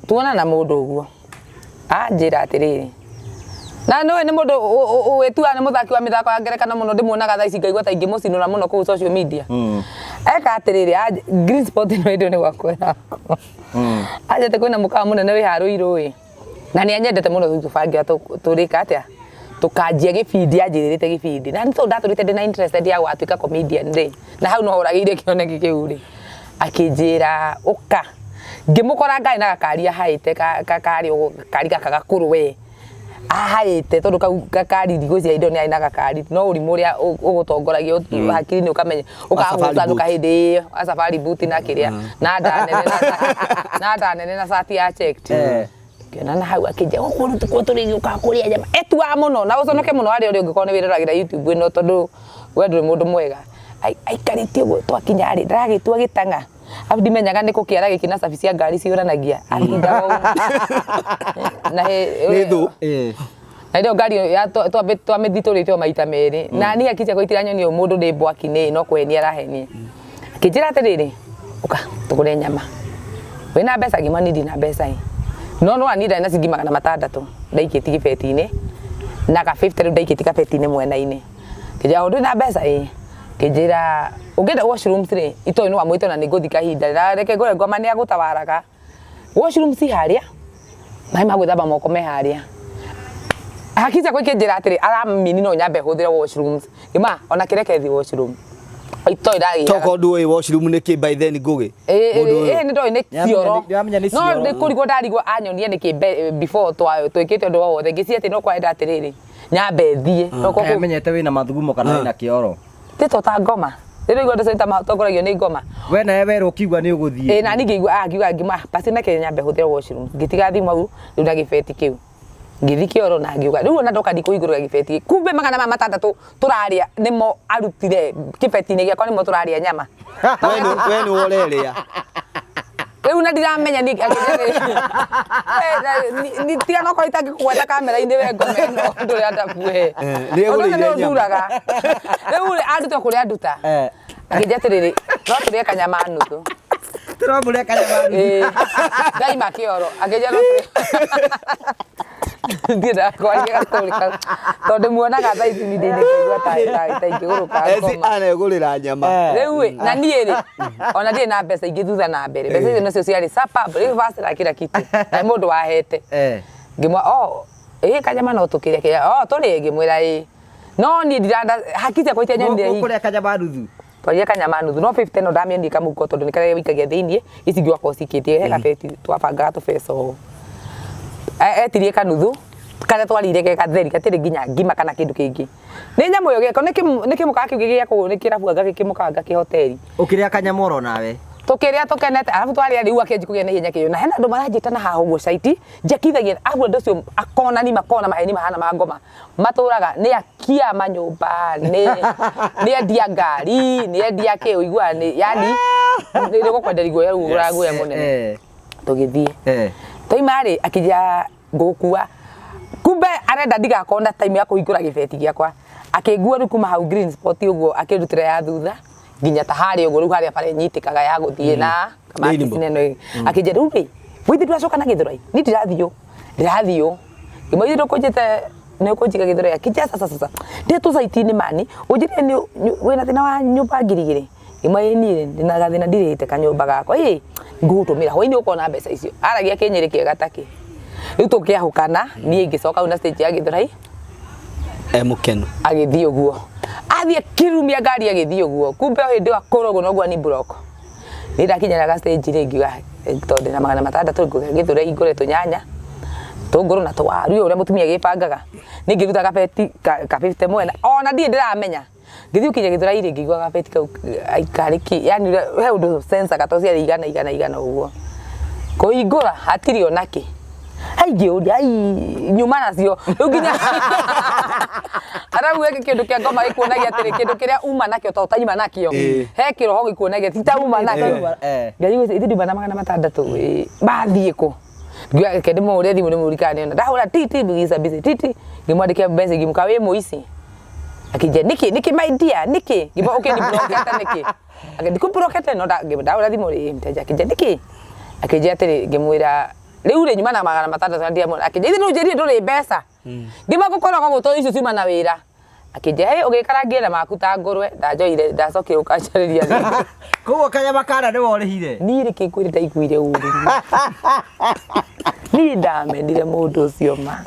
tuona na mundu uguo anjira atiriri na no ni mundu wetua ni muthaki wa mithako ya ngerekano muno ndimuonaga thaa ici ngaigua ta ingi mucinura muno ku social media eka atiriri green spot no indo ni gwakwa ajete kwina mukawa munene wi haru irui na ni anyendete muno tubangia turika atia tukanjia gibindi anjirite gibindi na nito ndaturite ndina interested ya gwatuika comedian ri na hau no horagiire kioneki kiu ri akinjira uka ngimukora ngai na gakaria haite kakari gakaga nguruwe ahaite tondu gakari thigo cia indo ni aina gakari no urimu uria ugutongoragia hakiri ni ukamenya ukahuta ndukahindi a safari boot na kiria na ndanene na sati ya checked kiona na hau akija ukuru tuko turi ukakuria nyama etua muno na uconoke muno ari uri ungikona wiriragira YouTube ino tondu we nduri mundu mwega aikarite uguo twakinya ari ndaragitua gitanga abdi menyaga ni kukiara gikina safi cia ngari ciuranagia arinda wau na nethu na ndio ngari ya twamithitũrĩtwo maita merĩ na ni akija goitira nyoni mundu ndi bwaki-inĩ no kweni arahenie akijira atiriri uka tugure nyama wina mbeca ngimani ndina mbeca no anida na ciringi 600 ndaikĩti gibeti-inĩ na ka 50 rĩu ndaikĩti kabeti-inĩ mwena-inĩ kija undu na mbeca kijira ugenda washrooms ri ito ino amwito na niguthi kahinda reke gore ngoma ni agutawaraga washrooms haria mai magwithamba moko me haria hakiza kwa kijira atiri aramini no nyambe huthira washrooms ima ona kireke thi washroom ito iragi toko ndu washroom ni ki by then ngugi ni ndo ni cioro no ni kurigwo ndarigwo anyonie ni ki before twikite ndo wothe ngisi ati no kwa enda atiriri nyambe thie no ko menyete wina mathugumo kana wina kioro tito ta ngoma rero igwa ndasenta matongoragio ni ngoma we na ewe ukigwa ni uguthie na ni ngiigua ngima pasi na Kenya nyambe huthira washroom ngitiga thimu au riu na gibeti kiu ngithi kioro na ngiuga riu na ndoka ndikuigurura gibeti kumbe 600 turaria nimo arutire gibeti-inĩ giakwa nimo turaria nyama we ni woreria riu na ndiramenya ni ni tiga no kwa itangi kweta kamera-inĩ we ngome no ndu ya ndabuhe ndigurire nyama riu anduta kuria anduta akijatiriri no turie kanyama nuthu turomure kanyama nuthu daima kioro akija no ndira kwaria gatorika tondu muonaga thaa ici ni ndine kigwa ta ingiguruka ngoma anegurira nyama riu na nie ri ona ndire na mbeca ingi thutha na mbere mbeca icio nacio ciari sapa breakfast na kila kitu na mundu wahete ngimwa kanyama no tukiria kia turi ngimwira no ni ndiranda hakite kwa itenya ndire kuria kanyama nuthu twaria kanyama nuthu no 50 no ndamiendi kamuko tondu nikare wikagia thiini ici ngwa kosikitie he kabeti twabanga tubeco etirie kanuthu kare twarire ke katheri katiri nginya ngima kana kindu kingi ni nyamu yo geko niki muka kiu gigia ku ni kirabu anga gikimukanga ki hoteli ukiria kanyamoro nawe tukiria tukenete arabu twaria riu akenji kugia na hinya kiyo na hena andu marajita na haho guo saiti njakithagia abu ndu cio akona ni makona maheni mahana mangoma maturaga ni akia manyumba ni endia ngari ni endia ki uigua ni yani ni gukwenderi guo yarugura guo ya munene tugithie toimari akija gukua kumbe arenda ndigakona time ya kuhingura gibeti giakwa akingua ru kuma hau green spot uguo akirutira ya thutha nginya ta hari uguo ru hari pare nyitikaga ya guthie na kama tineno akija ru withi twacoka na githurai ni ndirathio Ngimo ithiro kujite ne kujika githiro ya kija sasa ndi tu site ni mani ujire ni wena thina wa nyumba ngirigire ngimo ni ndina gathina ndirite kanyumba gako ngutumira hoini ukona mbeca icio aragia kenyere kiega taki riu tukiahukana nie ngicoka una stage ya githurai mukeno agithii uguo athie kirumia ngari agithii uguo kumbe hindi wa korogo nogwa ni block ndakinyara stage ringi tonde na magana matandatu githurai ngoretwo nyanya tunguru na twaru uria mutumia gipangaga ningiruta kapeti ka 50 mwena ona ndie ndiramenya ngithii ukinya githurai ringi gwa kapeti kau aikariki yani he undu sensa katocia igana uguo kuingura hatiri onaki haige uri ai nyuma nacio uginya arabu eke kindu kia ngoma ikuonagia atiri kindu kiria uma nakio to taima nakio he kiroho gikuonagia tita uma nakio ngai gwe ithi ndibana magana matandatu bathie ku ngwa kende mo uri thimu ni murikane ndahura titi bigisa busy titi ngimwandikia mbenzi ngimka we muici akije niki my dear niki ngibo okay ni broketa niki akije ku broketa no ndahura thimu ri mteja akije niki akije atiri ngimwira riu ri nyuma na magana matandatu ndia mo akije ithi nujeri nduri mbeca ngima gukora kwa guto icio ciuma na wira akije he ugikarangira makuta ngurwe ndajoire ndacokire ukacariria kugo kanya makara ni worihire ni ri kikwire ndaiguire uri ni ndamendire mundu ucio ma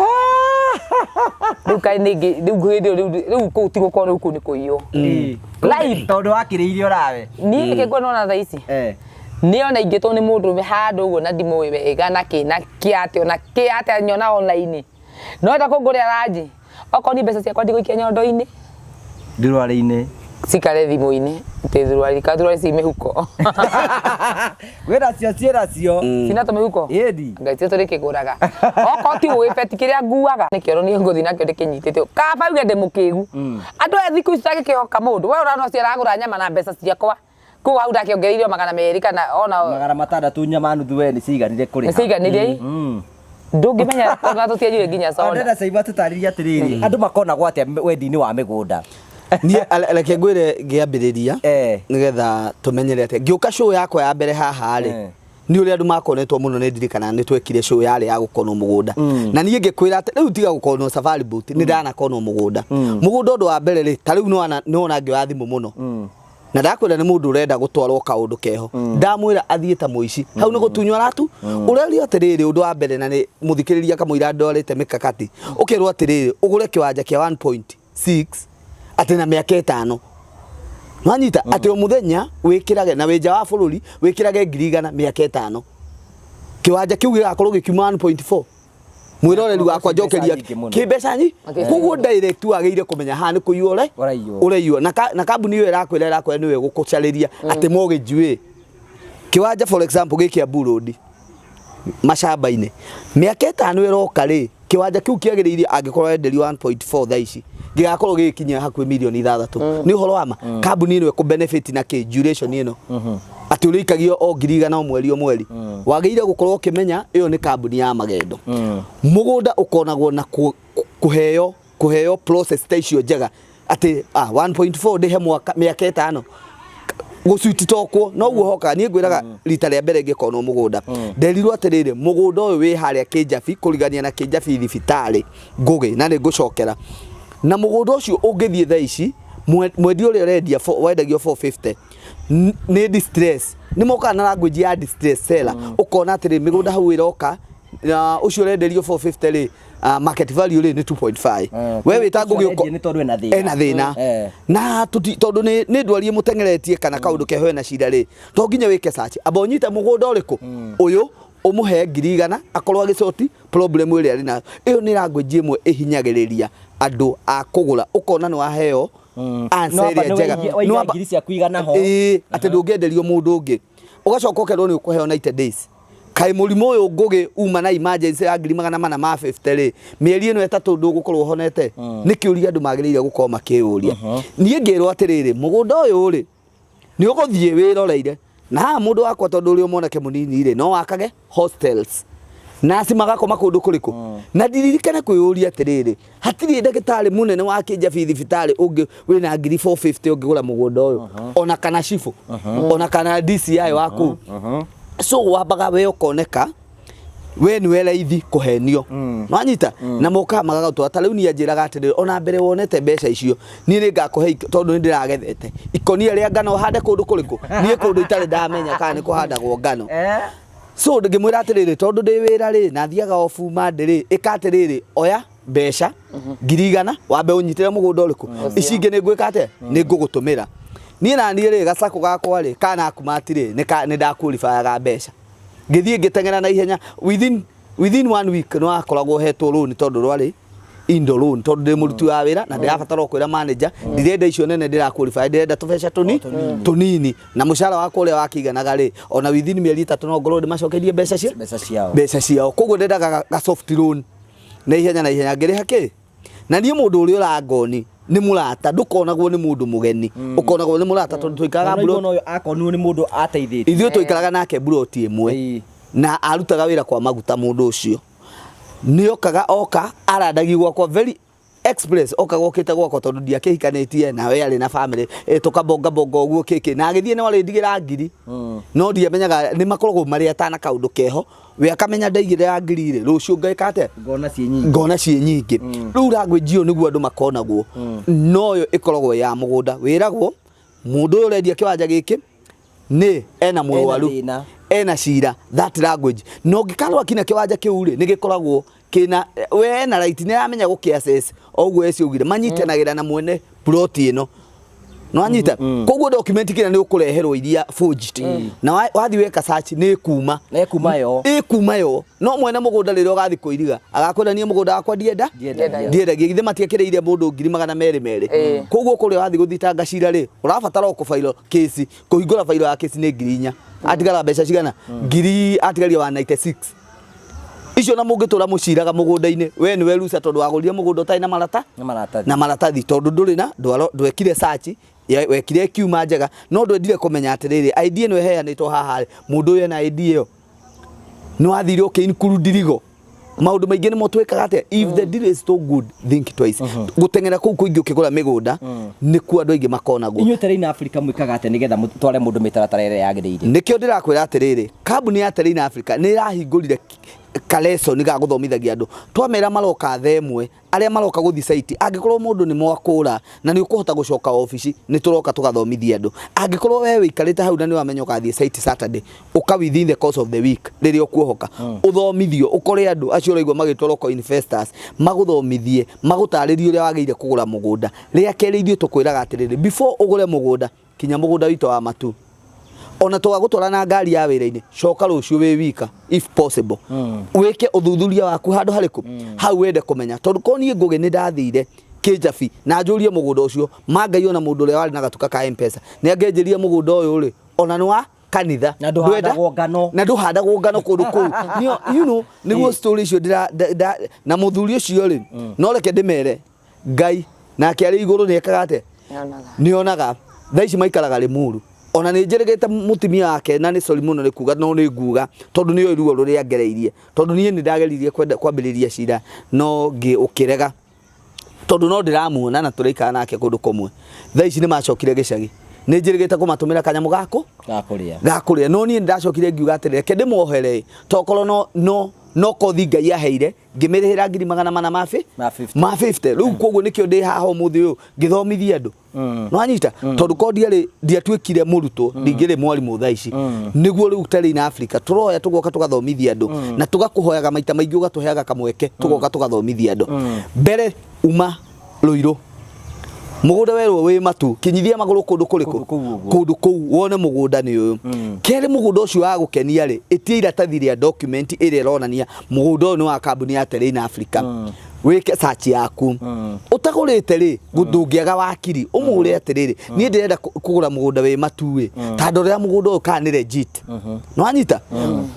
riu kai ningi riu gwithio riu kutigo kwa riu kuni kuiyo live tondu wakiriire orawe ni kigwa nona tha ici niona ingitwo ni mundu me handu uguo na ndimu wega na kiate ona kiate nyona online no nda kunguria raji okoni mbeca ciakwa ndiguikia nyondo-ini ndurwari-ini cikare thimu-ini ndithurwari kathurwari ci mihuko wira cio ciiracio cina tu mihuko indi ngai cio turi kiguraga oko ti wipeti kiria nguaga nikio ni nguthi nakio ndikinyitite kaba uge ndemukigu andu ethiku ici kihoka mundu we urano ciaragura nyama na mbeca ciakwa ku hau ndakiongereirio magana meri kana ona magana matandatu nyama nuthu we ni ciiganire kuri ciiganire ndungimenya ona tutiajire nginya sona ndenda saiba tutariria atiriri andu makona gwate wendi-ini wa migunda ni aleke ngwire ngiambiriria nigetha tumenyere ate ngiuka show yakwa ya mbere haha ri ni uri andu makonetwo muno ni ndirikana ni twekire show yari ya gukonwo mugunda na nie ngikwira ati riu tiga gukonwo safari boat ni ndana konwo mugunda undu wa mbere ri ta riu no ona ngioya thimu muno na ndakwira ni mundu urenda gutwarwo kaundu keho ndamwira athie ta muici hau ni gutunywa ratu urerio atiriri undu wa mbere na ni muthikiriria kamwira ndorete mikakati ukirwo atiriri ugure kiwanja kia 1.6 ati na miaka 5 mwanyita ati o muthenya wikirage na wenja wa bururi wikirage 100 miaka 5 kiwanja kiu gigakorwo gikiuma 1.4 mwiroreri wakwa njokeria kimbeca nyi kuguo direct wageire kumenya ha ni kuiyo ureiywo na kambuni iyo irakwira niwe gukucariria ati moge kiwanja for example giki Abu Road mashamba-ini miaka 5 iroka ri kiwanja kiu kiagiriire angikorwo enderio 1.4 thaici gigakorwo gikinya hakuhi milioni 6 ni uhoro wama kambuni ino ku benefit na ki duration ino ati urikagio o 100 mweri wageire gukorwo ukimenya iyo ni kambuni ya magendo mugunda ukonagwo na kuheo process station njega ati 1.4 ndihe mwaka miaka 5 gucuiti tokwo no guo hoka nie ngwiraga rita ria mbere ngikono mugunda nderirwo atiriri mugunda uyu wi haria Kijabi kurigania na Kijabi thibitari ngugi na ni ngucokera na mugunda ucio ungithie tha ici mwendi uria urendia wendagio 450 ni distress ni moka na language ya distress seller ukona atiri migunda hau iroka na ucio urenderio 450 ri market value ri ni 2.5 we witangu giuko ni tondu ena thina na tondu ni ndwarie mutengeretie kana kaundu keho na shida ri to nginya wike search abonyita mugunda uriku uyu umuhe 100 akorwo agicoti problem iri ari na iyo ni language imwe ihinyagiriria andu a kugura ukona ni waheo answer njega no ngirisi ya kuigana ho ati ndungenderio mundu ungi ugacoka ukerwo ni ukuheo 90 days kai murimo uyu ngugi uma na emergency ya 450 ri mieri ino 3 ndugukorwo honete ni kiuria andu magiriire gukorwo makiuria nie ngirwo atiriri mugunda uyu ri ni uguthie wiroreire na mundu wakwa tondu uri umoneke munini ri no wakage hostels nasi magakoma kundu kuriku na ndiririkane kuyuria atiriri hatiri ndagitari munene wa Kijabi thibitari ungi wina 450 ungigura mugunda uyu ona kana shifu ona kana DCI waku so wabaga we ukoneka we ni wera ithi kuhenio nwanyita na moka magagotwa ta riu ni anjiraga atiriri ona mbere wonete mbeca icio ni ni ngakuhe tondu ni ndiragethete ikonia ria ngano hande kundu kuriku ni kundu itari ndamenya kana ni kuhandagwo ngano so ngimwira atiriri tondu ndi wira ri na thiaga ofu mandiri ikatiriri oya mbeca 100 wambe unyitire mugunda uriku icinge ni ngwika ate ni ngugutumira ni na ni ri gacako gakwa ri kana akumatire ni ndakurifaya mbeca ngithie ngitengera na ihenya within 1 week no akoragwo hetwo loan tondu rwari indo loan tondu ndi muruti wa wira na ndirabatara kwira manager ndirenda icio nene ndirakurify ndirenda tubeca tunini na mushara wako ule wakiganaga ri ona within mieri 3 no ngorwo ndimacokerie mbeca ciao koguo ndendaga ga soft loan na ihenya ngiriha ki na nie mundu uri urangoni ni murata ndukonagwo ni mundu mugeni ukonagwo ni murata tondu tuikaraga bro no akonwo ni mundu ateithĩtie ithuĩ tuikaraga nake buroti imwe na arutaga wira kwa maguta mundu ucio ni oka arandagi gwakwa very express gokite gwakwa tondu ndiakihikanitie na we ari na family tukabonga uguo kiki na agithie ni wari ndigira ngiri no ndiamenyaga ni makoragwo mari atana kaundu keho we akamenya ndaigire ya ngiri ire rucio ngaika ate ngona cie nyingi riu language niguo andu makonagwo no yo ikoragwo ya mugunda wiragwo mundu urendia kiwanja giki ni ena murwaru ena cira that language no gikarwa kina kiwanja kiuri ni gikoragwo kina we na right ni amenya gukiaccess oguo eci ugire manyitanagira na mwene plot ino no anyita koguo document kina ni ukureherwo iria forged na wathi weka search ni kuma yo no mwene mugunda rire ugathi kuiriga agakwenda nie mugunda wakwa ndienda githe matiakireire mundu 200 koguo kuri wathi guthitanga cira ri urabatara kufailo case kuhingura failo ya case ni 4,000 atigara mbeca cigana ngiri atigaria 196 icio na mungitura muciraga mugunda-ini we ni weruca tondu wagurire mugunda utai na maratathi tondu nduri na ndwekire search wekire kiuma njega no ndwendire kumenya atiriri idea no heanitwo haha mundu uyu na idea yo no athire include dirigo maundu maingi ni motwikaga ate if the deal is so good think twice gutengera kuu kuingi ukigura migunda ni ku andu aingi makonagwo inyu tere ina Africa mwikaga ate nigetha mutware mundu mitaratara ire yagirire nikio ndirakwira atiriri kambuni ya tere ina Africa ni irahingurire kaleso ni gaguthomithagia andu twamera maroka themwe aria maroka guthi site angikorwo mundu ni mwakura na ni ukuhota gucoka office ni turoka tugathomithia andu angikorwo wewe ikarite hau na ni wamenya ukathie site Saturday uka within the course of the week riria ukuhoka uthomithio ukore andu acio raigwa magitwaro ko investors maguthomithie magutaririe uria wageire kugura mugunda ria keri ithio tukwiraga atiriri before ugure mugunda kinya mugunda wito wa matu ona twagutwara na ngari ya wira-ini coka rucio we wika if possible wike uthuthuria waku handu hariku hau wende kumenya tondu koni ngugi ni ndathire kijabi na njurie mugunda ucio mangai ona mundu ria wari na gatuka ka M-Pesa ni angenjirie mugunda uyu ri ona ni wa kanitha na nduhandagwo ngano kundu kuu you know niguo story icio na muthuri ucio ri no reke ndimere ngai nake ari iguru ni ekaga ate nionaga thaici maikaraga Limuru ona ni njeregete mutimia wake na ni sorry muno ni kuga no ni nguga tondu ni ruo ruria ngereirie tondu nie ni ndageririe kwambiriria cira no ukirega tondu no ndiramuona na turaikara nake kundu kumwe thaici ni macokire gicagi ni njeregete kumatumira kanyamu gakuria no nie ndacokire ngiuga atirire kende mohere tokoro no kothi ngai aheire ngimirihira 450 riu koguo nikio ndi haha muthi uyu ngithomithia andu no anyita tondu kodi ndiatwikire muruto ndingire mwalimu thaici niguo riu tari na Africa turoya tugoka tugathomithia andu na tugakuhoyaga maita maingi ugatuheaga kamweke tugoka tugathomithia andu mbere uma Ruiru mugunda werwo wi matu kinyithia maguru kundu kuriku kundu kuu wone mugunda ni uyu keri mugunda ucio wa gukenia ri itie iratathi ria document ire ronania mugunda ni wa kambuni ya tere ina Africa wike search yaku utagurite ri gudungiaga wakiri umure atiriri nie ndirenda kugura mugunda wi matuwe tando ria mugunda uyu ka ni legit no anyita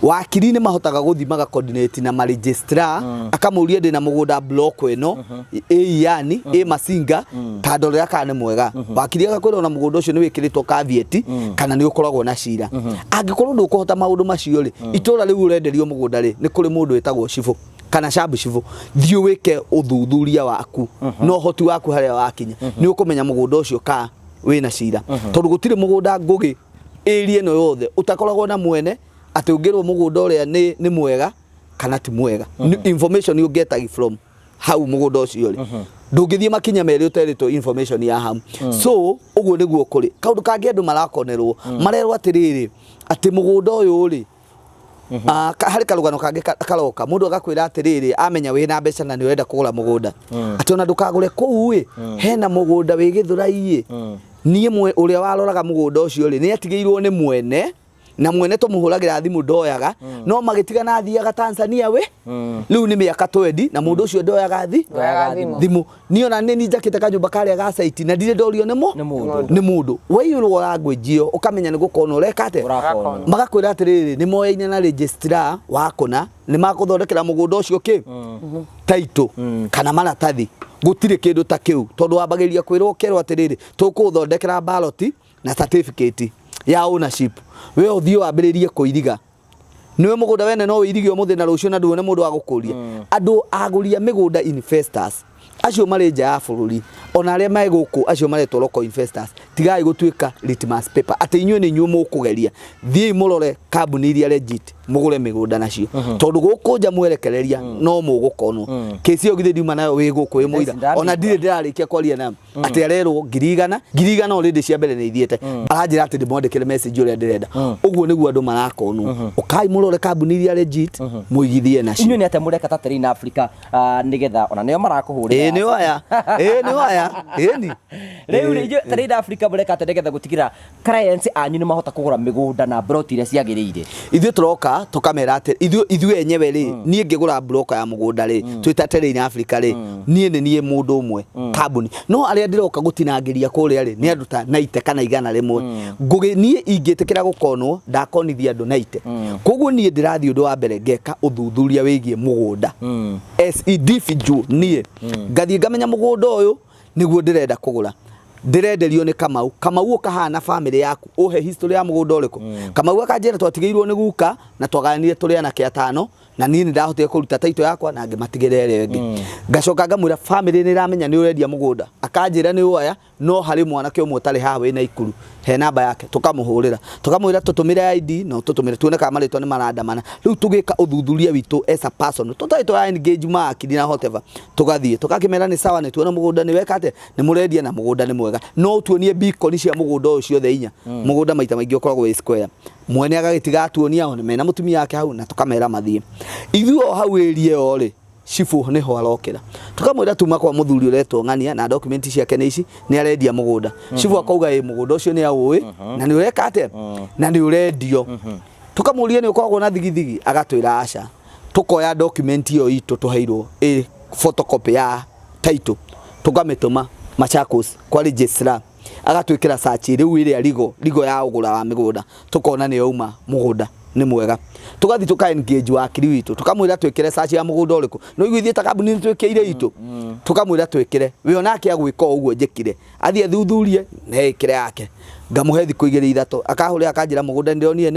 wakiri ni mahotaga guthimaga coordinate na registrar akamuria ndina mugunda block eno yani masinga tando ria ka ni mwega wakiri agakwira na mugunda ucio ni wikiritwo caveat kana ni ukoragwo na cira angikorwo ndukuhota maundu macio ri itura riu urenderio mugunda ri ni kuri mundu wetagwo Shivu kana shabu Shivu thio wike uthuthuria waku no hoti waku haria wakinya ni ukumenya mugunda ucio ka wina cira tondu gutire mugunda ngugi area no yothe utakoragwo na mwene ati ungirwo mugunda uria ni mwega kana ti mwega information you get from how mugunda ucio ri ndungithie makinya meri uteritwo information ya ham so uguo niguo kuri kaundu kangi andu marakonerwo marerwo atiriri ati mugunda uyu ri hari karugano kangi karoka mundu agakwira atiriri amenya wina mbeca na ni urenda kugura mugunda ati ona ndukagure kuu hena mugunda wi Githurai nie mwe uria waroraga mugunda ucio ri ni atigeirwo ni mwene na mwene to muhuragira thimu ndoyaga no magitigana athiaga Tanzania we riu ni miaka 20 na mundu ucio ndoyaga thimu niona ni njakite kanyumba karia ga site na ndire ndorio ni mundu waiyurwo language ukamenya ni gukona urekate magakwira atiriri ni moyaine na registrar wakona ni makuthondekera mugunda ucio ki title kana maratathi gutire kindu ta kiu tondu wabagiria kwirwo kerwo atiriri tukuthondekera ballot na certificate ya ownership we uthio ambiririe kuiriga niwe mugunda wene no wirige umuthi na rucio na nduone mundu wa gukuria andu aguria migunda investors acio mari nja ya bururi ona aria mai guku acio maretwo local investors tigai gutuika litmus paper ati inyuĩ ni inyuĩ mukugeria thii murore kambuni iria legit mugure migunda nacio tondu guku nja mwerekereria no mugukonwo kesi yo githe diuma nayo wi guku wi muira ona ndire ndirarikia kwaria na ati arerwo ngirigana already cia mbere ni ithiete aranjira ati ndimwandikire message uria ndirenda uguo niguo andu marakonwo ukai murore kambuni iria legit muigithie nacio inyuĩ ni ate mureka tateri na Africa nigetha ona nio marakuhurira ni waya ni riu ni tateri Africa mureka ate nigetha gutigira clients anyu ni mahota kugura migunda na broti iria ciagirire ithuĩ turoka tukamera ati ithuĩ enyewe ri nie ngigura broker ya mugunda ri twita tateri na Africa ri nie mundu umwe kambuni no aria ndiroka gutinangiria kuria ri ni andu ta 90 kana 100 ngugi nie ingitikira gukonwo ndakonithia andu 90 koguo nie ndirathi undu wa mbere ngeka uthuthuria wigie mugunda as individual nie ngathie ngamenya mugunda uyu niguo ndirenda kugura ndirenderio ni Kamau ukahana family yaku uhe history ya mugunda uriku Kamau akanjira twatigeirwo ni guka na twaganire turi ana kia 5 na nini ndahotire kuruta taito yakwa na ngimatigirere ngi ngacoka ngamwira family ni ramenya ni urendia mugunda akanjira ni uaya no hari mwanake umwe tari hawe na ikuru he namba yake tukamuhurira tukamwira tutumire ID no tutumire tuone kama maritwa ni marandamana riu tugika uthuthuria witu as a person tutaito ya engage mark na whatever tugathie tukakimera ni sawa ni tuone mugunda ni wekate ni murendia na mugunda ni mwega no tuonie beacon cia mugunda ucio the inya mugunda maita maingi ukoragwo wi square mwene agagitiga tuonia one mena mutumia yake hau na tukamera mathie ithuo hau erie ori shifu niho arokira tukamwira tuma kwa muthuri uretwo ngania na document ciake ni ici ni arendia mugunda shifu akauga mugunda ucio ni aui na ni ureka ate na ni urendio tukamuria ni ukoragwo na thigithigi agatwira aca tukoya document iyo itu tuheirwo photocopy ya title tukamituma Machakos kwa registrar agatwikira search riu iria ligo ya ugura wa migunda tukona ni yauma mugunda ni mwega tugathi tuka engage wa kiri witu tukamwira twikire search ya mugunda uriku no igwithie ta kambuni twikire itu tukamwira twikire we onake agwika uguo njekire athie thuthurie na ikire yake ngamuhe thiku igire ithatu akahuri akanjira mugunda ndionie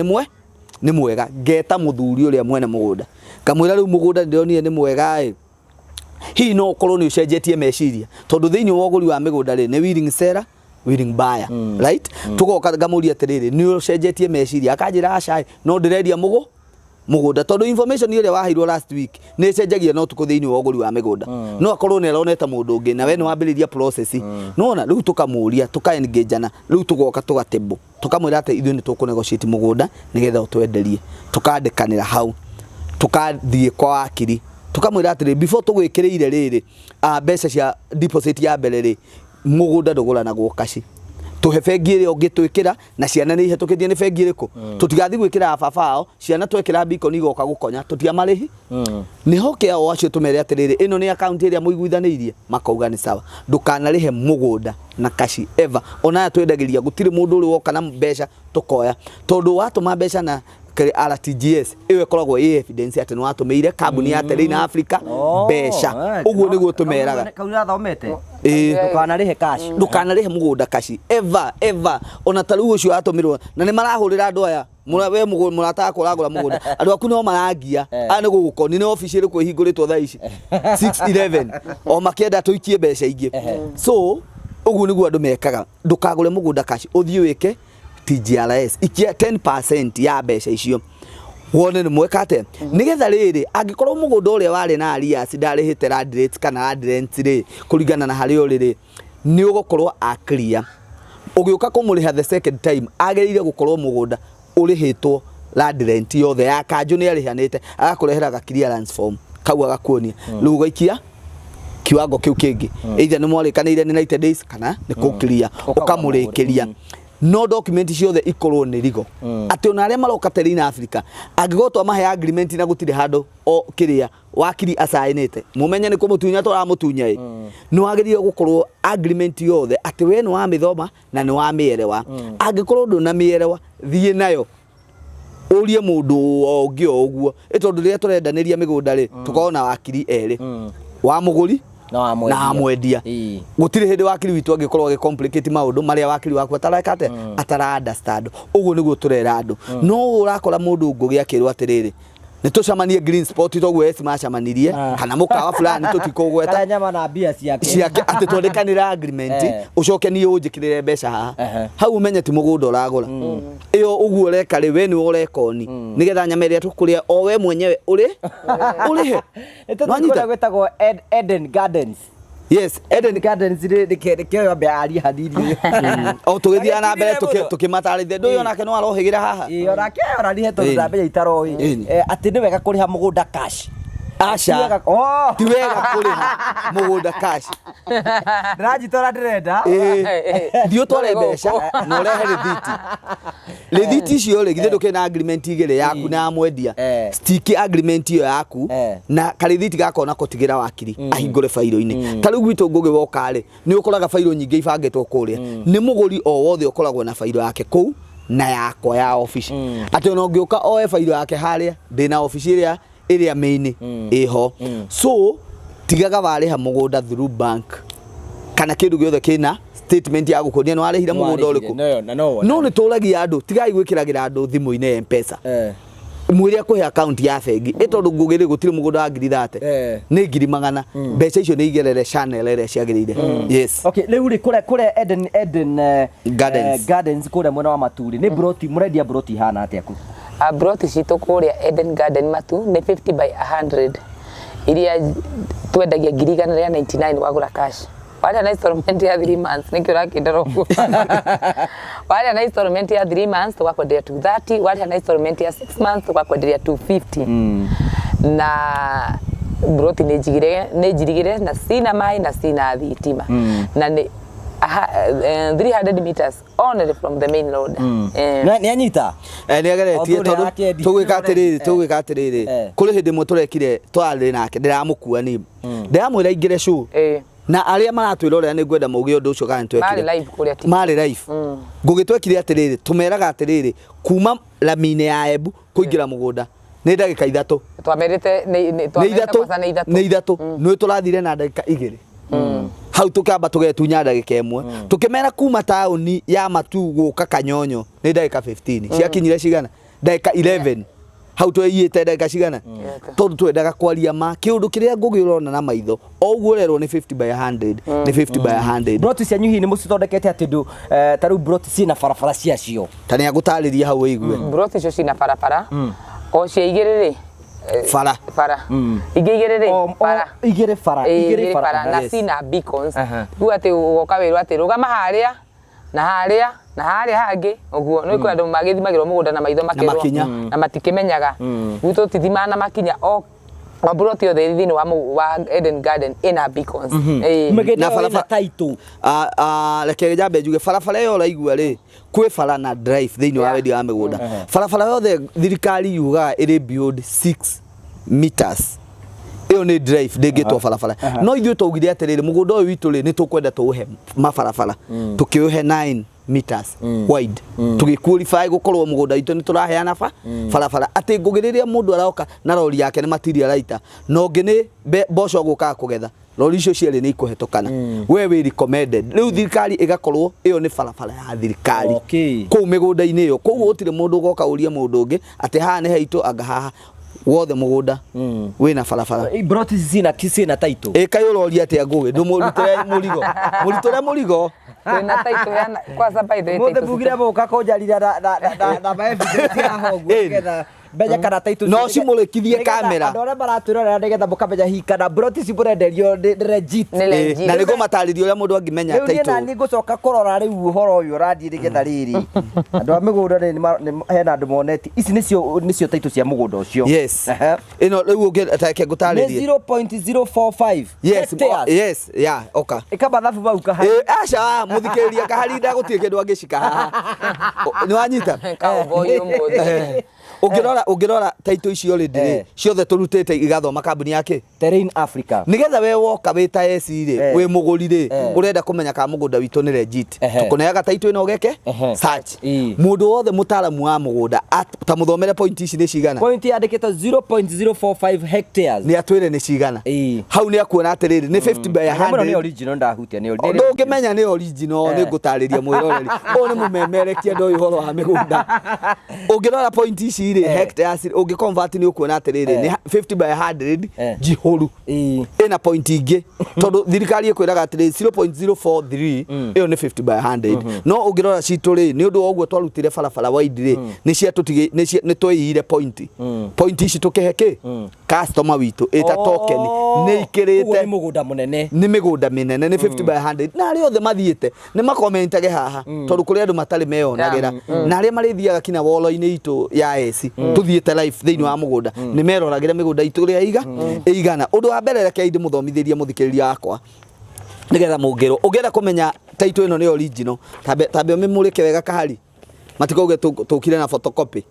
ni mwega ngeta muthuri uria mwene mugunda ngamwira riu mugunda ndionie ni mwega hi no korwo ni ucenjetie meciria tondu thiini wa uguri wa migunda ri ni willing seller willing buyer right tugoka ngamuria atiriri ni ucenjetie meciria akanjira aca no ndirendia mugunda tondu information ile waheirwo last week ni cenjagia no tuko thiini wa uguri wa migunda no akorwo ni aroneta mundu ungi na we ni wambiriria process no na riu tukamuria tuka engage na riu tugoka tugatebo tukamwira ati ithu ni tuku negotiate mugunda nigetha utwenderie tukandikanira hau tukathie kwa wakiri tukamwira atiri before tugwikireire riri mbeca cia deposit ya mbere ri mugunda ndugura na gukaci tuhe bengi ri ungitwikira na ciana ni ihitukitie ni bengi riku tutigathi gwikira babao ciana twekira beacon igoka gukonya tutia marihi ni hoke ao acio tumere atiriri ino ni account iria muiguithaniirie makauga ni sawa ndukanarihe mugunda na kaci ever ona twendagiria gutiri mundu uri woka na mbeca tukoya tondu watuma mbeca na RTGS iwe koragwo evidence ati no watumeire kambuni ya Tateri na Africa mbeca uguo niguo tumeraga kauna thomete ndukanarihe mugunda kaci ever ona taru ucio atumirwo na ni marahurira andu aya we murata kuragura mugunda andu aku no maragia ani gugukoni ni office iri kwihingũrĩtwo thaa ici 611 o makienda tuikie mbeca ingi so uguo niguo andu mekaga ndukagure mugunda kaci uthii wike TGRS ikia 10% ya mbeca icio wone nĩ mwekate nigetha rĩrĩ angĩkorwo mũgũnda ũrĩa warĩ na alias ndarĩhĩte land rate kana land rent rĩ kũringana na harĩa ũrĩ nĩ ũgũkorwo a clear ũgĩũka kũmũrĩha the second time agĩrĩire gũkorwo mũgũnda ũrĩhĩtwo land rent yothe ya kanjũ nĩ arĩhanĩte agakũrehera clearance form kau agakuonia rĩu gaikia kiwango kĩu kĩngĩ either nĩ mwarĩkanĩire nĩ 90 days kana nĩ kũ clear ũkamũrĩkĩria no document ciothe ikorwo nĩ rigo atĩ ona arĩa maroka terĩ na Africa angĩgotwa mahe agreement na gũtirĩ handũ o kĩrĩa wakiri asainĩte mumenye nĩ kũmũtunya tũramũtunya no agĩrĩire gũkorwo agreement yothe atĩ we nĩ wa mĩthoma na nĩ wa mĩerewa angĩkorwo ndũ na mĩerewa thiĩ nayo ũrie mũndũ ũngĩ ũguo tondũ rĩrĩa tũrendanĩria mĩgũnda rĩ tũkona wakiri erĩ wa mũgũri na mwendia gũtirĩ hĩndĩ wakiri witũ angĩkorwo agĩcomplicate maũndũ marĩa wakiri waku atarakate atara understand ũguo nĩguo tũrera andũ no ũrakora mũndũ ngũgĩ akĩrwo atĩrĩrĩ nĩ tũcamanie green spot togwe macamanirie kana mũkawa fulani tũtikũgweta kana nyama na mbia ciake atĩ twandĩkanĩra agreement ũcoke niĩ ũnjĩkĩrĩre mbeca haha hau umenye ti mũgũnda ũragũra ĩyo ũguo ũreka rĩ we nĩ ũrekoni nĩgetha nyama ĩrĩa tũkũrĩa o we mwenyewe ũrĩhe nĩtũkũrĩa gwĩtagwo Eden Gardens. Yes, Eden Gardens rĩkĩoya mbĩa ari hadirio o tũgĩthiaga na mbere tũkĩmatarĩthia ndũyũ onake no arohĩgĩra haha onake orarihe tondũ ndamenya itaroĩ atĩ nĩ wega kũrĩha mũgũnda cash aca ti wega kũrĩha mũgũnda cash ndĩranjitwara ndĩrenda thiĩ ũtware mbeca na ũrehe rĩthiti icio rĩ githĩ ndũkĩrĩ na agreement igĩrĩ yaku na mwendia stick agreement iyo yaku na karĩthiti gakona kũtigĩra wakiri ahingũre failo-inĩ ta rĩu gwitũ ngũgĩ woka rĩ nĩ ũkoraga failo nyingĩ ibangĩtwo kũrĩa nĩ mũgũri o wothe ũkoragwo na failo yake kũu na yakwa ya office atĩ ona ũngĩũka oe failo yake harĩa ndĩna office ĩrĩa main ĩho so tigaga warĩha mũgũnda through bank kana kĩndũ gĩothe kĩna statement ya gũkũnia nĩ warĩhire mũgũnda ũrĩkũ no nĩ tũragia andũ tigai gwĩkĩragĩra andũ thimũ-inĩ M-Pesa mwĩrĩ akũhe account ya bengi tondũ ngũgĩrĩ gũtirĩ mũgũnda wa ngiri 30 nĩ ngiri 100 mbeca icio nĩ igerere channel ĩrĩa ciagĩrĩire yes okay rĩu rĩ kũrĩa Eden Gardens kũrĩa mwena wa Maturi nĩ broti mũrendia broti hana atĩa ku broti citũ kũrĩa Eden Garden Matu nĩ 50 by 100 iria twendagia ngiri 199 wagũra cash wale na installment ya 3 months nĩ kĩo rakĩndera ũguo wale na installment ya 3 months tũgakwenderia 230 wale na installment ya 6 months tũgakwenderia 250 na broti nĩ njirigire na sina maĩ na sina thitima na nĩ 300 meters only from the main road nĩ anyita nĩ ageretie tondũ tũgwĩka atĩrĩrĩ kũrĩ hĩndĩ ĩmwe tũrekire twarĩ nake ndĩramũkua nĩ ndĩramwĩra ingĩre show na arĩa maratwĩra ũrĩa nĩ ngwenda mauge ũndũ ũcio kana nĩtwekire marĩ live ngũgĩtwekire atĩrĩrĩ tũmeraga atĩrĩrĩ kuma lamine ya Embu kũingĩra mũgũnda nĩ ndagĩka 3 twamerĩte nĩ 3 nĩ tũrathire na ndagĩka 2 hau tukamba tugetunya ndagĩka 1 tukimera kuma tauni ya Matu gũka Kanyonyo nĩ ndagĩka 15 ciakinyire cigana ndagĩka 11 hau twĩyĩte ndagĩka cigana tondũ twendaga kwaria ma kĩũndũ kĩrĩa ngũgĩ ũrona na maitho o ũguo rerwo nĩ 50 by 100 nĩ 50 by 100 broti cianyu hihi nĩ mũcithondekete atĩ ndũ ta rĩu broti ciĩna barabara ciacio ta nĩ agũtarĩria hau wĩigue broti icio ciĩna barabara o cia igĩrĩ rĩ bara igĩrĩ bara na sina beacons rĩu atĩ ũgoka wĩrwo atĩ rũgama harĩa na harĩa hangĩ ũguo nĩ kwenda andũ magĩthimagĩrwo mũgũnda na maitho makĩrwo na matikĩmenyaga gwitũ tithima na makinya o broti yothe thĩinĩ wa Eden Garden ina beacons na barabara title reke njambe njuge barabara ĩyo ũraigua rĩ kwĩ bara na drive thĩinĩ wa wendia wa mĩgũnda barabara yothe thirikari yugaga ĩrĩ build 6 meters ĩyo nĩ drive ndĩngĩtwo barabara no ithuĩ twaugire atĩrĩrĩ mũgũnda ũyũ witũ rĩ nĩ tũkwenda tũũhe mabarabara tũkĩũhe 9 meters wide tũgĩqualify gũkorwo mũgũnda witũ nĩ tũraheana barabara atĩ ngũgĩrĩria mũndũ aroka na lori yake nĩ material raita no ngĩ nĩ mboco gũkaga kũgetha lori icio cierĩ nĩ ikũhetũkana we wĩ recommended rĩu thirikari ĩgakorwo ĩyo nĩ barabara ya thirikari kũu mĩgũnda-inĩ ĩyo koguo gũtirĩ mũndũ ũgoka ũria mũndũ ũngĩ atĩ haha nĩ haitũ anga haha wothe mũgũnda wĩna barabara broti cina title kaĩ ũroria atĩa ngũgĩ ndũmũrutĩre mũrigo na title kwa sababu mũthĩ bugire boka kũnjarira na evidence ya hongu getha Mbeja kana title no cimũrĩkithie kamera andũ arĩa maratwĩrorera nĩgetha mũkamenya hihi kana broti ici mũrenderio legit Nĩ legit. na nĩguo matarĩrio ũrĩa mũndũ angĩmenya rĩu niĩ nani ngũcoka kũrora rĩu ũhoro ũyũ ũrathiĩ nĩgetha rĩrĩ andũ a mĩgũnda hena andũ moneti ici nĩcio title cia mũgũnda ũcio yes ĩno rĩu ũngĩtake ngũtarĩrie nĩ 0.045 yes yeah oka ikamathabu mau kahari aca mũthikĩrĩria kahari ndagũtirĩ kĩndũ angĩcika haha nĩ wanyita Cowboy ũmũthĩ. ũngĩrora title icio rĩndĩ ciothe tũrutĩte igathoma kambuni yake Terrain Africa nigetha we woka wita Essy rĩ wĩ mũgũri rĩ ũrenda kũmenya ka mũgũnda witũ nĩ legit tũkũneaga title ĩno ũgeke search mũndũ wothe mũtaaramu wa mũgũnda ta mũthomere point ici nĩ cigana point yandĩkĩtwo 0.045 hectares nĩ atwĩre nĩ cigana hau nĩ akuona atĩrĩrĩ nĩ 50 by 100 nĩ original ndahutia nĩ ndũngĩmenya nĩ original nĩ ngũtarĩria mwĩroreri ũyũ nĩ mũmemerekia ndoi ũhoro wa mĩgũnda ũngĩrora point ici rĩ hectares ũngĩ convert nĩ ũkuona atĩrĩrĩ nĩ 50 by 100 jihũru ĩna point ingĩ tondũ thirikari ĩkwĩraga atĩrĩrĩ 0.043 ĩyo nĩ 50 by 100 no ũngĩrora citũ rĩ nĩ ũndũ wa ũguo twarutire barabara wide rĩ nĩ twĩire point ici tũkĩhe customer witũ ĩta token nĩ ikĩrĩte nĩ mũgũnda mũnene nĩ mĩgũnda mĩnene nĩ 50 by 100 na arĩa othe mathiĩte nĩ makomentage haha tondũ kũrĩ andũ matarĩ meyonagĩra na arĩa marĩthiaga kinya wolo-inĩ itũ ya Essy tuthiĩte live thĩinĩ wa mũgũnda nĩ meroragĩra mĩgũnda itũ rĩa ĩigana ũndũ wa mbere reke inde mũthomithĩrie mũthikĩrĩria wakwa nĩgetha mũngĩrwo ũngĩenda kũmenya title ĩno nĩ original tambe ũmĩmũrĩke wega kahari matikauge tũkire na photocopy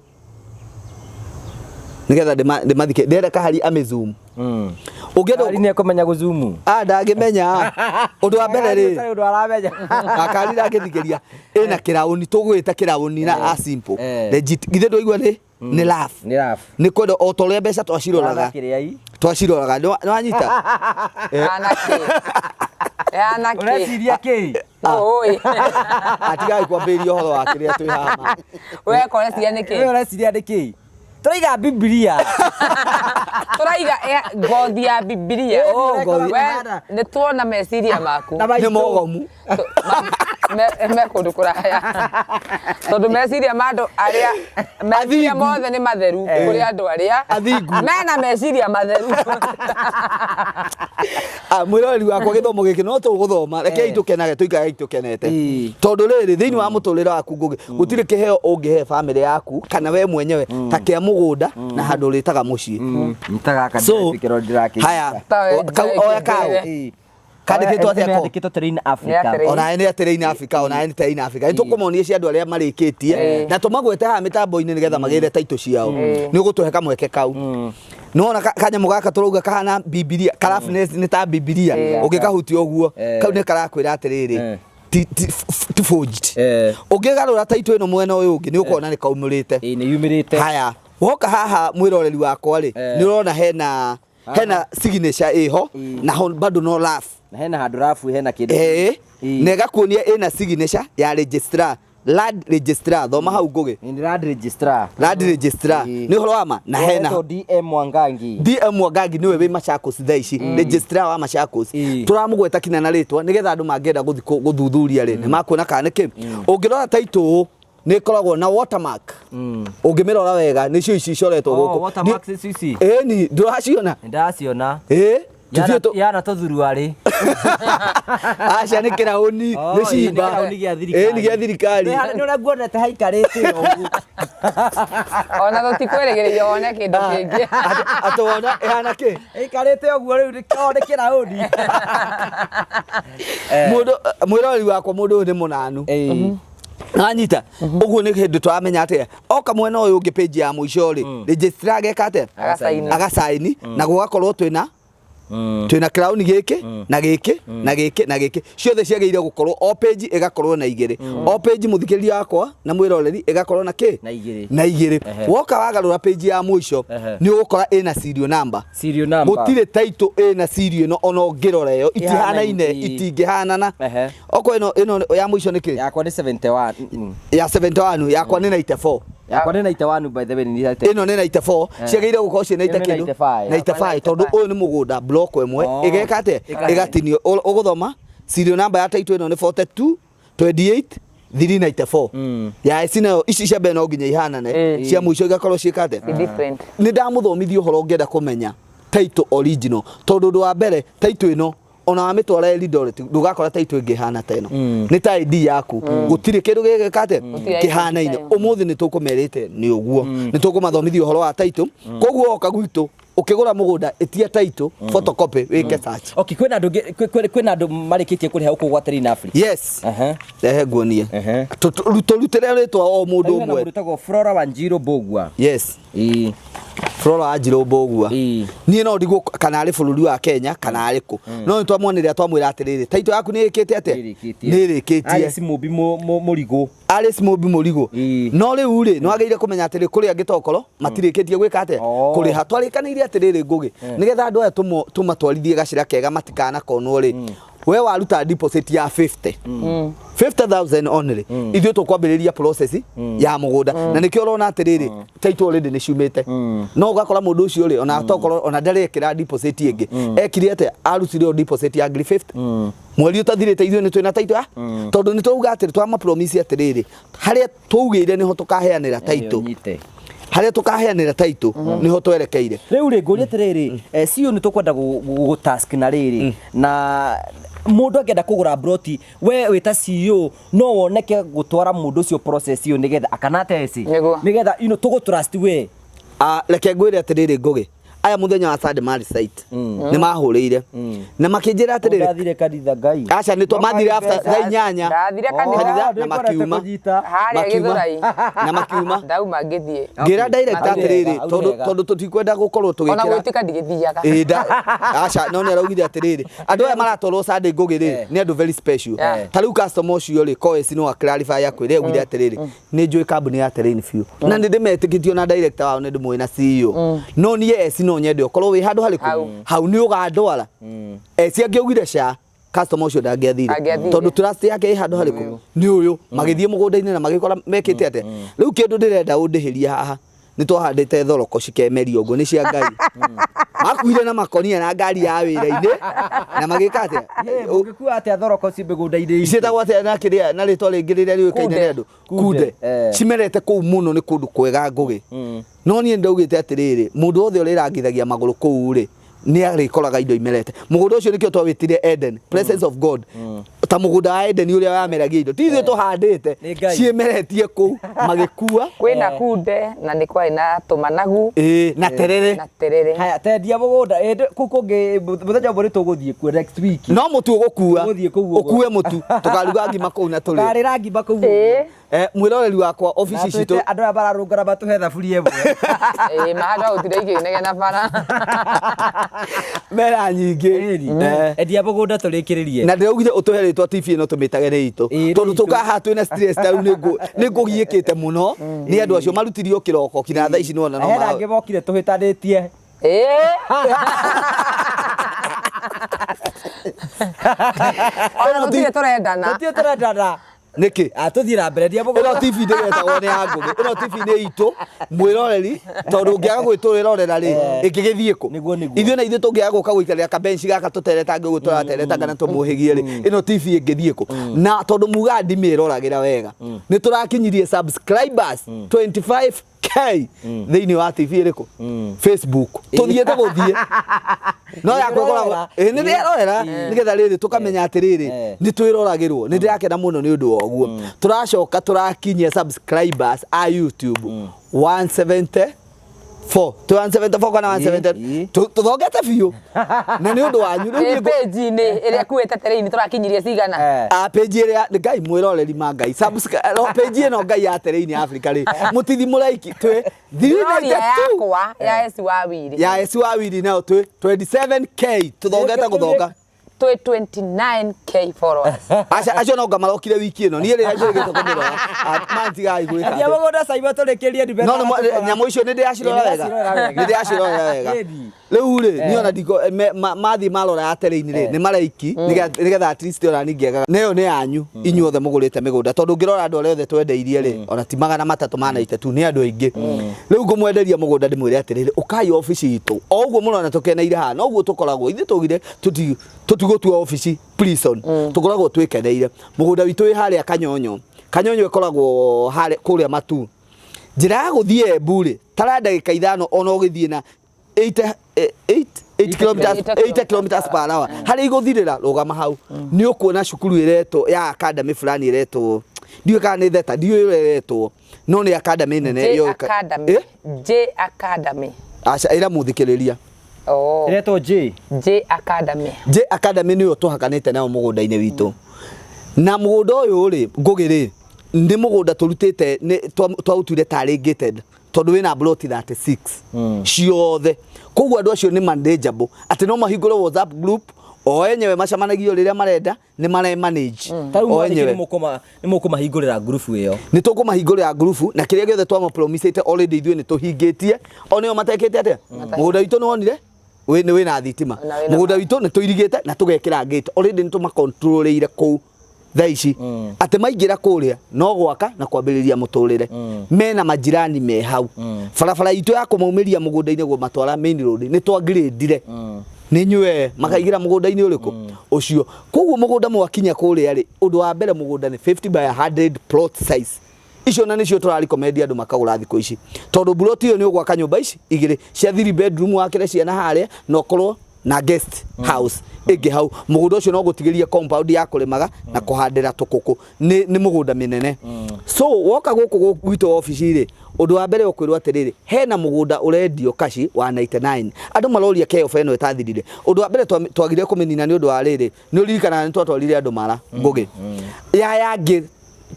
nĩgetha ndĩmathike ndĩrenda kahari zoom ũngĩenda nĩ kũmenya gũzoom ndangĩmenya ũndũ wa mbere rĩ ũndũ aramenya akari ndangĩthikĩria ĩna kĩraũni tũgwĩta kĩraũni na a simple legit githĩ ndũigua nĩ laugh nĩ kwenda o ta ũrĩa mbeca twaciroraga nĩ wanyita ũreciria kĩ atigai kwambĩrĩria ũhoro wa kĩrĩa twĩ haha we ũreciria nĩ kĩ turaiga Biblia turaiga ngothi ya Biblia nĩ tuona meciria maku nĩ mogomu me kũndũ kũraya tondũ meciria ma andũ arĩa meciria mothe nĩ matheru kũrĩ andũ arĩa mena meciria matheru mwĩroreri wakwa gĩthomo gĩkĩ no tũgũthoma rekei tũkenage tũikage tũkenete tondũ rĩrĩ thĩinĩ wa mũtũrĩre waku gũtirĩ kĩheo ũngĩhe family yaku kana we mwenyewe ta kĩa mũgũnda na handũ rĩtaga mũciĩ haya oya kao kandĩkĩtwo atĩa kandĩkĩtwo Terrain Africa ona nĩ Terrain Africa ona nĩ Terrain Africa nĩ tũkũmonia cia andũ arĩa marĩkĩtie na tũmagwete haha mĩtambo-inĩ nĩgetha magĩre title ciao nĩ ũgũtũhe kamweke kau nona kanyamũ gaka tũrauga kahana Biblia karabu nĩ ta Biblia ũngĩkahutia ũguo kau nĩ karakwĩra atĩrĩrĩ ti forged ũngĩgarũra title ĩno mwena ũyũ ũngĩ nĩ ũkuona nĩ kaumĩrĩte nĩ yumĩrĩte haya woka haha mwĩroreri wakwa rĩ nĩ ũrona hena signature ĩho na bado no laugh hena handũ rafu hena kĩndũ na ĩgakuonia ĩna signature ya registrar land registrar thoma hau ngũgĩ ni land registrar nĩ ũhoro wa ma na hena DM Mwangangi nĩwe wĩ Machakos thaa ici registrar wa Machakos tũramũgweta kinya na rĩtwa nĩgetha andũ mangĩenda gũthuthuria rĩ nĩ makuona kana nĩkĩ ũngĩrora title nĩ koragwo na watermark ũngĩmĩrora wega nĩcio ici icoretwo gũkũ watermark ici ni ndũraciona ndaciona yana tũthuruarĩ aca nĩ kĩraũni nĩ cimba nĩ gĩa thirikari nĩ ũrĩa nguonete haikarĩte ũguo ona tũtikwĩrĩgĩrĩire wone kĩndũ kĩngĩ atwona ĩhana kĩ haikarĩte ũguo rĩu nĩ kĩraũni mwĩroreri wakwa mũndũ ũyũ nĩ mũnanu anyita ũguo nĩ hĩndĩ twamenya atĩa oka mwena ũyũ ũngĩ page ya mũico rĩ registrar ageka atĩa agasaini na gũgakorwo twĩna crown gĩkĩ na gĩkĩ na gĩkĩ na gĩkĩ ciothe ciagĩrĩire gũkorwo o page ĩgakorwo na igĩrĩ o page mũthikĩrĩria wakwa na mwĩroreri ĩgakorwo na kĩ na igĩrĩ woka wagarũra page ya mũico nĩ ũgũkora ĩna serial number gũtirĩ title ĩna serial no ona ũngĩrora ĩyo itihanaine itingĩhanana oko ĩno ya mũico nĩ kĩ yakwa nĩ 71 ya 71 yakwa nĩ 94 yakwa nĩ 91 by the way ĩno nĩ 94 ciagĩrĩire gũkorwo ciĩ 95 tondũ ũyũ nĩ mũgũnda block ĩmwe ĩgeka atĩa ĩgatinio ũgũthoma serial number ya title ĩno nĩ 42 28 394 ya sina ici cia mbere no nginya ihanane cia muico igakorwo ciikate different ni ndamuthomithio horo ngenda kumenya title original tondu ndu wa mbere title ino ona wamitwara Eldoret ndugakora title ingihana ta ino ni ta ID yaku gutire kindu gigikate kihanaine umuthi ni tukumerite ni uguo ni tukumathomithio horo wa title koguo oka gwitu ukigura mugunda etia title photocopy wike search okay kwena andu marikitie kuriha uko gwateri Africa yes guonie rutire ritwa o mundu umwe rutagwo Flora Wanjiru Bogwa yes Flora Wanjiru Bogwa nie no ndigo kana ari bururi wa Kenya kana ari ku no nitwamwonire twamwira atiriri title yaku ni ikite ate ni rikitie Alice Mubi Murigo Alice Mubi Murigo no riu ri no ageire kumenya atiri kuri agitokoro matirikitie gwika ate kuri hatwarikanire atiriri ngugi nigetha andu aya tumatwarithie gacira kega matikana konwo ri we waruta deposit ya 50,000 only ithio tukwambiriria process ya mugunda na nikio urona atiriri title already ni ciumite no ugakora mundu ucio ri ona tokoro ona ndarekira deposit ingi ekire ate arutire deposit ya 50 mweri utathirite ithio ni twina title tondu ni tuuga atiri twama promise atiriri haria tuugire niho tukaheanira title haria tukaheanira title niho twerekeire riu ri nguri atiriri cio ni tukwenda gutask na riri na mundu agenda kugura broti we wita CEO no woneke gutwara mundu ucio process iyo nigetha akanate eci nigetha tugo trust we reke ngwire atiriri ngugi aya muthenya wa Sunday mari site ni mahurire na makinjira atiriri ndathire kanitha ngai acha ni mathire after thaa 8 ndathire kanitha na makiuma haria githurai na makiuma ndauma ngithie ngira direct atiriri tondu tutikwenda gukorwo tugikira ona gwitika ndigithiaga acha no ni araugire atiriri andu aya maratoro Sunday ngugi ri ni andu very special ta riu customer ucio ri koesi no clarify yakwe ugire atiriri ni njui company ya terrain few na ndi metikitio na director wao ni ndimwe na CEO no ni yes no nyende okorwo wi handu hariku hau ni ugandwara eci angiugire sha customer ucio ndangiathire tondu trust yake i handu hariku ni uyu magithie mugunda-ini na magikora mekite ate riu kindu ndirenda undihiria haha ni twahandite thoroko cikemerio uguo ni cia ngai makuire na makonia na ngari ya wira-ini na magika ate ungikua ate thoroko ci migunda-ini citagwo ate na kiria na ritwa ringi riria riukaine ni andu kunde cimerete kuu muno ni kundu kwega ngugi no nie ndaugite atiriri mundu othe urirangithagia maguru kuu ri ni arikoraga indo imerete mugunda ucio nikio twawitire Eden presence of God ta mugunda wa Eden uria wameragia indo ti ithuĩ tũhandĩte ciĩmeretie kũu magĩkua kwĩna kunde na nĩ kwarĩ na tũmanagu na terere haya tendia mũgũnda kũu kũngĩ mũthenya ũmwe nĩtũgũthiĩ kuo next week no mũtu ũgũkua ũkue mũtu tũkaruga ngima kũu na tũrĩe tũkarĩra ngima kũu mwĩroreri wakwa ofici citũ andũ aya mararũngana matũhe thaburi ĩmwe mahanda gũtirĩ ikĩnegena bara mera nyingĩ endia mũgũnda tũrĩkĩrĩrie na ndĩraugire ũtũhe rĩtwa TV ĩno tũmĩtage nĩ itũ tondũ tũkaha twĩna stress ta rĩu nĩ ngũgiĩkĩte mũno nĩ andũ acio marutirio kĩroko kinya thaa ici nĩwona no hena angĩ mokire tũhĩtanĩtie ona gũtirĩ tũrendana niki tuthie na mbere ndia ino TV ndiretagwo ni ya ngugi ino TV ni itu mwiroreri tondu ngiaga gwitũrĩrorera ri ingigithie ku ithuĩ na ithuĩ tũngĩaga gũka gũikarĩra kabenchi gaka tũtereta ngĩ gũtũratereta kana tũmũhĩgie ri ino TV ingithie ku na tondu muga ndimĩroragĩra wega nĩ tũrakinyirie subscribers 25k thĩinĩ wa TV ĩrĩkũ Facebook tuthiĩte gũthiĩ no yakwĩkoragwo nĩ ndĩrorera nĩgetha rĩrĩ tũkamenya atĩrĩrĩ nĩ twĩroragĩrwo nĩ ndĩrakena mũno nĩ ũndũ wa ũguo tũracoka tũrakinyia subscribers a YouTube 174 kana 170 tuthongete biũ na nĩ ũndũ wanyu rĩu page-inĩ ĩrĩa kuĩte terĩini tũrakinyirie cigana page ĩrĩa ngai mwĩroreri ma ngai page ĩno ngai ya terĩini Africa rĩ mũtithi mũraiki twĩ yakwa ya Essy wa Willy ya Essy wa Willy nayo twĩ 27k tuthongete gũthonga twĩ 29k followers acio no ngamarokire wiki ĩno niĩ rĩrĩa njũrĩgĩte kũmĩrora mantigai gwĩka ndia mũgũnda caiba tũrĩkĩrie ndibeta no nyamũ icio nĩ ndĩracirora wega nĩ ndĩracirora wega rĩu rĩ niĩ ona ndiko mathiĩ marora ya terĩini rĩ nĩ maraiki nĩgetha at least ona ningĩaga nayo nĩ yanyu inyuothe mũgũrĩte mĩgũnda tondũ ngĩrora andũ arĩa othe twendeirie rĩ ona ti 300 manite tu nĩ andũ aingĩ rĩu ngũmwenderia mũgũnda ndĩmwĩre atĩrĩrĩ ũkai ofici itũ o ũguo mũrona tũkeneire haha no ũguo tũkoragwo ithuĩ tũgire tũtigũtua ofici prison tũkoragwo twĩkeneire mũgũnda witũ wĩ harĩa Kanyonyo kanyonyo ikoragwo hare kuria matu njira ya guthie Embu-ri tara ndagika 5 ona ugithie na 8 kilometers per hour hari iguthirira rugama hau ni ukuona cukuru ireto ya academy fulani ireto ndiyo kana ni theta ndiyo ireto no ni academy nene yo J Academy acha ira muthikiriria ireto J Academy niyo tuhakanite nayo mugunda-ini witu na mugunda uyu ri ngugiri ndi mugunda turutite twautuire targeted tondu wina plot 36 ciothe koguo andu acio ni manageable ati no mahingure WhatsApp group o enyewe macamanagio riria marenda ni mare manage o enyewe ni mukumahingurira group iyo ni tukumahingurira group na kiria giothe twa promisete already ithuĩ ni tuhingitie onio matekete atia mugunda witu ni wonire wina thitima mugunda witu ni tuirigite na tugekira gate already ni tuma controlire kou thaici ate maingira kuria no gwaka na kwambiriria muturire mena majirani me hau barabara itu ya kumaumiria mugunda-ini go matwara main road ni twangirindire ni nywe makaigira mugunda-ini uriku ucio koguo mugunda mwakinya kuria ri undu wa mbere mugunda ni 50 by 100 plot size icio na nicio turari recommend andu makagura thiko ici tondu plot iyo ni ugwaka nyumba ici igire cia 3 bedroom wakire ciana haria no korwo na guest house igi hau mugunda ucio no gutigiria compound ya kurimaga na kuhandira tukuku ni mugunda minene so woka guku gwitu office ri undu wa mbere ukwirwa atiriri hena mugunda urendio kashi wa 99 andu maroria keof eno etathirire undu wa mbere twagire kumenina ni undu wa riri ni uririkana ni twatwarire andu mara ngugi ya yangi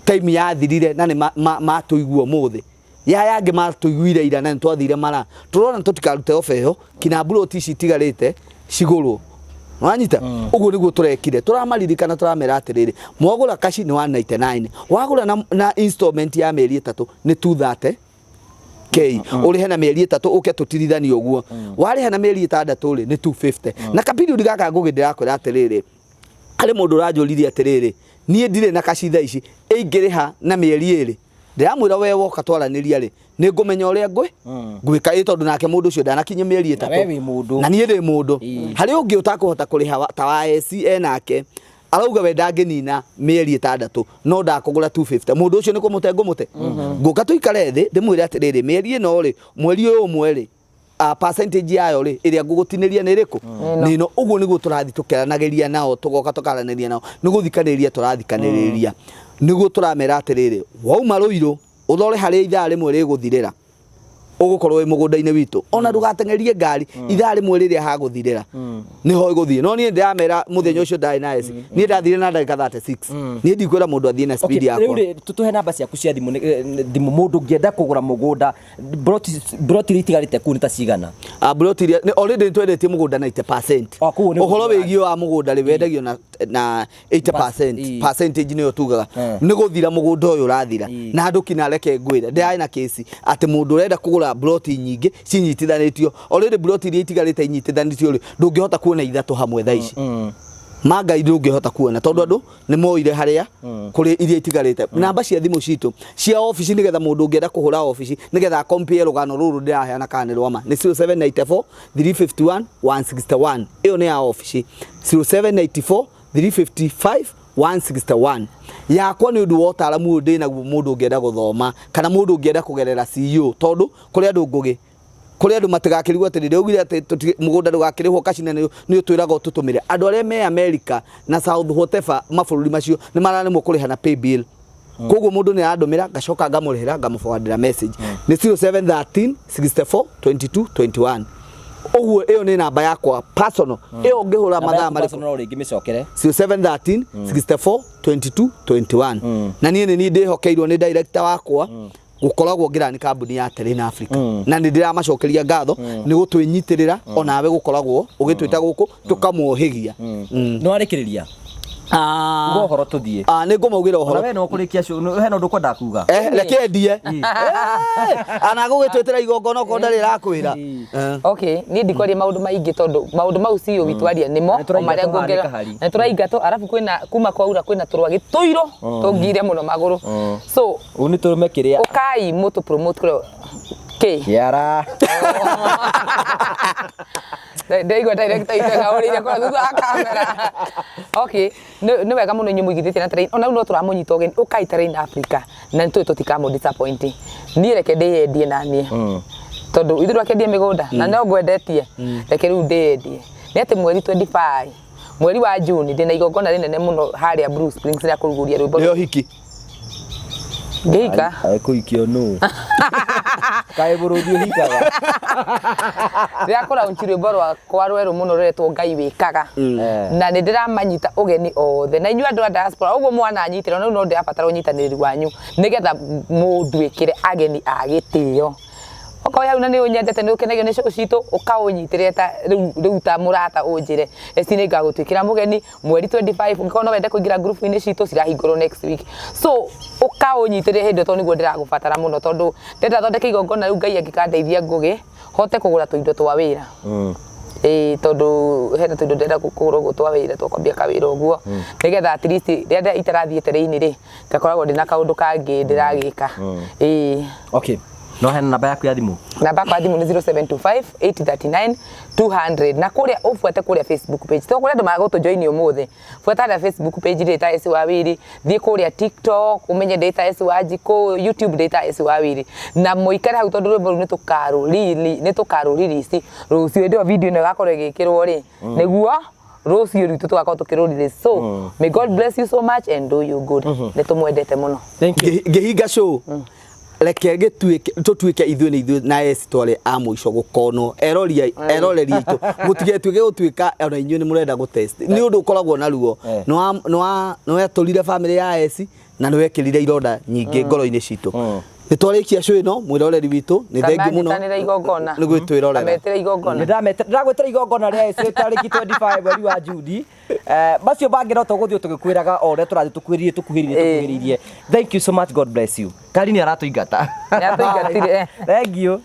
time yathirire na ni matuiguo muthi ya yangi matuiguire ira na twathire mara turona tutikarute ofeho kina buloti citigarite ciguru wanyita uguo niguo turekire turamaririkana turamera atiriri mwagura kashi ni 199 wagura na installment ya meri 3 ni 230 k uri na meri 3 uke tutirithani uguo wari na meri 6 ri ni 250 na kapiriodi gaka ngugi ndirakwira atiriri ari mundu rajuririe atiriri nie ndire na kashi tha ici ingiriha na meri 2 ndiramwira we woka twaraniria ri ni ngumenya uria ngwika tondu nake mundu ucio ndanakinya mieri 3 na nie ndi mundu hari ungi utakuhota kuriha ta wa Essy enake arauga we ndangenina mieri 6 no ndakugura 250 mundu ucio ni kumute ngumute nguka tuikare thi ndimwire atiriri mieri ino ri mweri uyu mweri percentage yayo ri iria ngugutiniria ni riku nino uguo niguo turathi tukeranagiria nao tugoka tukaranagiria nao niguthikaniria turathikaniria niguo turamera atiriri wauma ruiru uthore hari ithaa rimwe riguthirira ugukorwo wi mugunda-ini witu ona ndugatengerie ngari ithaa rimwe riria haguthirira niho iguthie no nie ndiramera muthenya ucio ndari na Essy nie ndathire na ndagika 36 nie ndikwira mundu athie na speed yakwa riu tutuhe namba ciaku cia thimu mundu ngienda kugura mugunda broti ritigarite ku ni ta cigana broti already twendetie mugunda 90% uhoro wigio wa mugunda ri wendagio na 80% percentage niyo tugaga ni guthira mugunda uyu urathira na andu kina reke ngwira ndai na kesi ati mundu urenda kugura broti nyingi cinyitithanitio already broti ri itigarite inyitithanitio ri ndungihota kuona ithatu hamwe tha ici maga ndungihota kuona tondu andu ni moire haria kuri iria itigarite namba cia thimu citu cia office nigetha mundu ungienda kuhura office nigetha compare rugano ruru ndiraheana kana ni rwama ni 0794 351 161 iyo ni ya office 0794 355 161 yakwa ni undu wotara mundu na mundu ungienda guthoma kana mundu ungienda kugerera CEO tondu kuri andu ngugi kuri andu matigakirigwa atirire ugire ati mugunda ndugakirihwo kashina ni utwiraga tutumire andu aria me America na South whatever mabũrũri macio ni maranimwo kuriha na pay bill koguo mundu ni arandomira gacoka ngamurihira ngamuforwardira message ni 0713 64 22 21 oguo iyo ni namba yakwa personal iyo ngihura mathaa mari personal ringi micokere 0713 64 22 21 na nie ni ndihokeirwo ni director wakwa gukoragwo ngira ni kambuni ya Tele na Africa na ni ndiramacokeria ngatho ni gutwinyitirira onawe gukoragwo ugitwita guku tukamuohigia no arikiriria horo tuthie ni ngumaugira horo we no kurikia hena ndu kwenda kuga reke ndie ana gugitwetera igongona ko ndari rakwira okay ni ndikwaria maundu maingi tondu maundu mau cio witwaria nimo maria ngongera na turaigato arafu kwina kuma kwaura kwina turwa gituiro tungire muno maguru so uni turume kiria ukai mutu promote kro ke yara Ndaigua director itega urire kwa thutha wa kamera. Okay, nĩ wega mũno inyuĩ mũigithĩtie na train. Ona no tũramũnyita ũgeni ũkai train Africa na nĩtũĩ tũtikamũ disappoint. Niĩ reke ndĩyendie na niĩ. Tondũ ithuĩ twakendie mĩgũnda na no ngwendetie. Reke rĩu ndĩyendie. Nĩ atĩ mweri 25 mweri wa June ndĩna igongona rĩnene mũno harĩa Blue Springs rĩa kũruguria rwĩmbo. Nĩyo hiki. Ngĩhika. Kũikio no. Kaĩ bũrũri hikaga. Rĩa kũraunchi rwĩmbo rwakwa rwerũ mũno rũretwo Ngai wĩkaga. Na nĩ ndĩramanyita ũgeni othe. Na inyuĩ andũ a diaspora ũguo mwana nyitĩrwo no ndĩrabatara ũnyitanĩrĩri wanyu nĩgetha mũnduĩkĩre ageni a gĩtĩo. Okoya una nĩ ũnyendete nĩ ũkenagio nĩ show citũ ũkaũnyitĩrĩre ta rĩu ta mũrata ũnjĩre eci nĩ ngagũtwĩkĩra mũgeni mweri 25 ngĩkorwo no wende kũingĩra group-inĩ citũ cirahingũrwo next week so ũkaũnyitĩrĩre hĩndĩ tondũ nĩguo ndĩragũbatara mũno tondũ ndenda thondeke igongona rĩu Ngai angĩkandeithia ngũgĩ hote kũgũra tũindo twa wĩra tondũ hena tũindo ndenda kũgũra twa wĩra tũkwambia kawĩra ũguo nĩgetha at least rĩrĩa itarathiĩte rĩinĩ rĩ ngakoragwo ndĩna kaũndũ kangĩ ndĩragĩka okay. No hena namba yaku ya thimu? Namba yakwa ya thimu nĩ 0725 839 200 na kũrĩa ũbuate kũrĩa Facebook page. Tondũ kũrĩa andũ magũtũjoin ũmũthĩ. Buata na Facebook page ndĩta Essy wa Willy, thiĩ kũrĩa TikTok umenye ndĩta Essy wa Njikũ, YouTube ndĩta Essy wa Willy. Na mũikare hau tondũ rwĩmbo rũu nĩ tũkarũririci rũciũ ndio video ĩno ĩgakorwo ĩgĩkĩrwo rĩ nĩguo rũciũ rwitũ tũgakorwo tũkĩrũrire so may God bless you so much and do you good. Nĩ tũmwendete mũno. Thank you. Ngĩhinga show reke tũtuĩke ithuĩ na Essy tware a mũico gũkonwo eroreri itũ mũtigetuĩke gũtuĩka ona inyuĩ nĩ mũrenda gũtest nĩ ũndũ ũkoragwo na ruo nĩ wetũrire family ya Essy na nĩ wekĩrire ironda nyingĩ ngoro-inĩ citũ nĩ twarĩkia show ĩno mwĩroreri witũ nĩ thengiũ mũno nĩ gwĩtwĩrorera ndĩragwĩtĩra igongona rĩa Essy tarĩki 25 mweri wa June bacio bangĩrota gũthiĩ tũgĩkwĩraga o ũrĩa tũrathiĩ tũkuhĩrĩirie thank you so much God bless you Kari nĩ aratũingata nĩ atũingatire thank you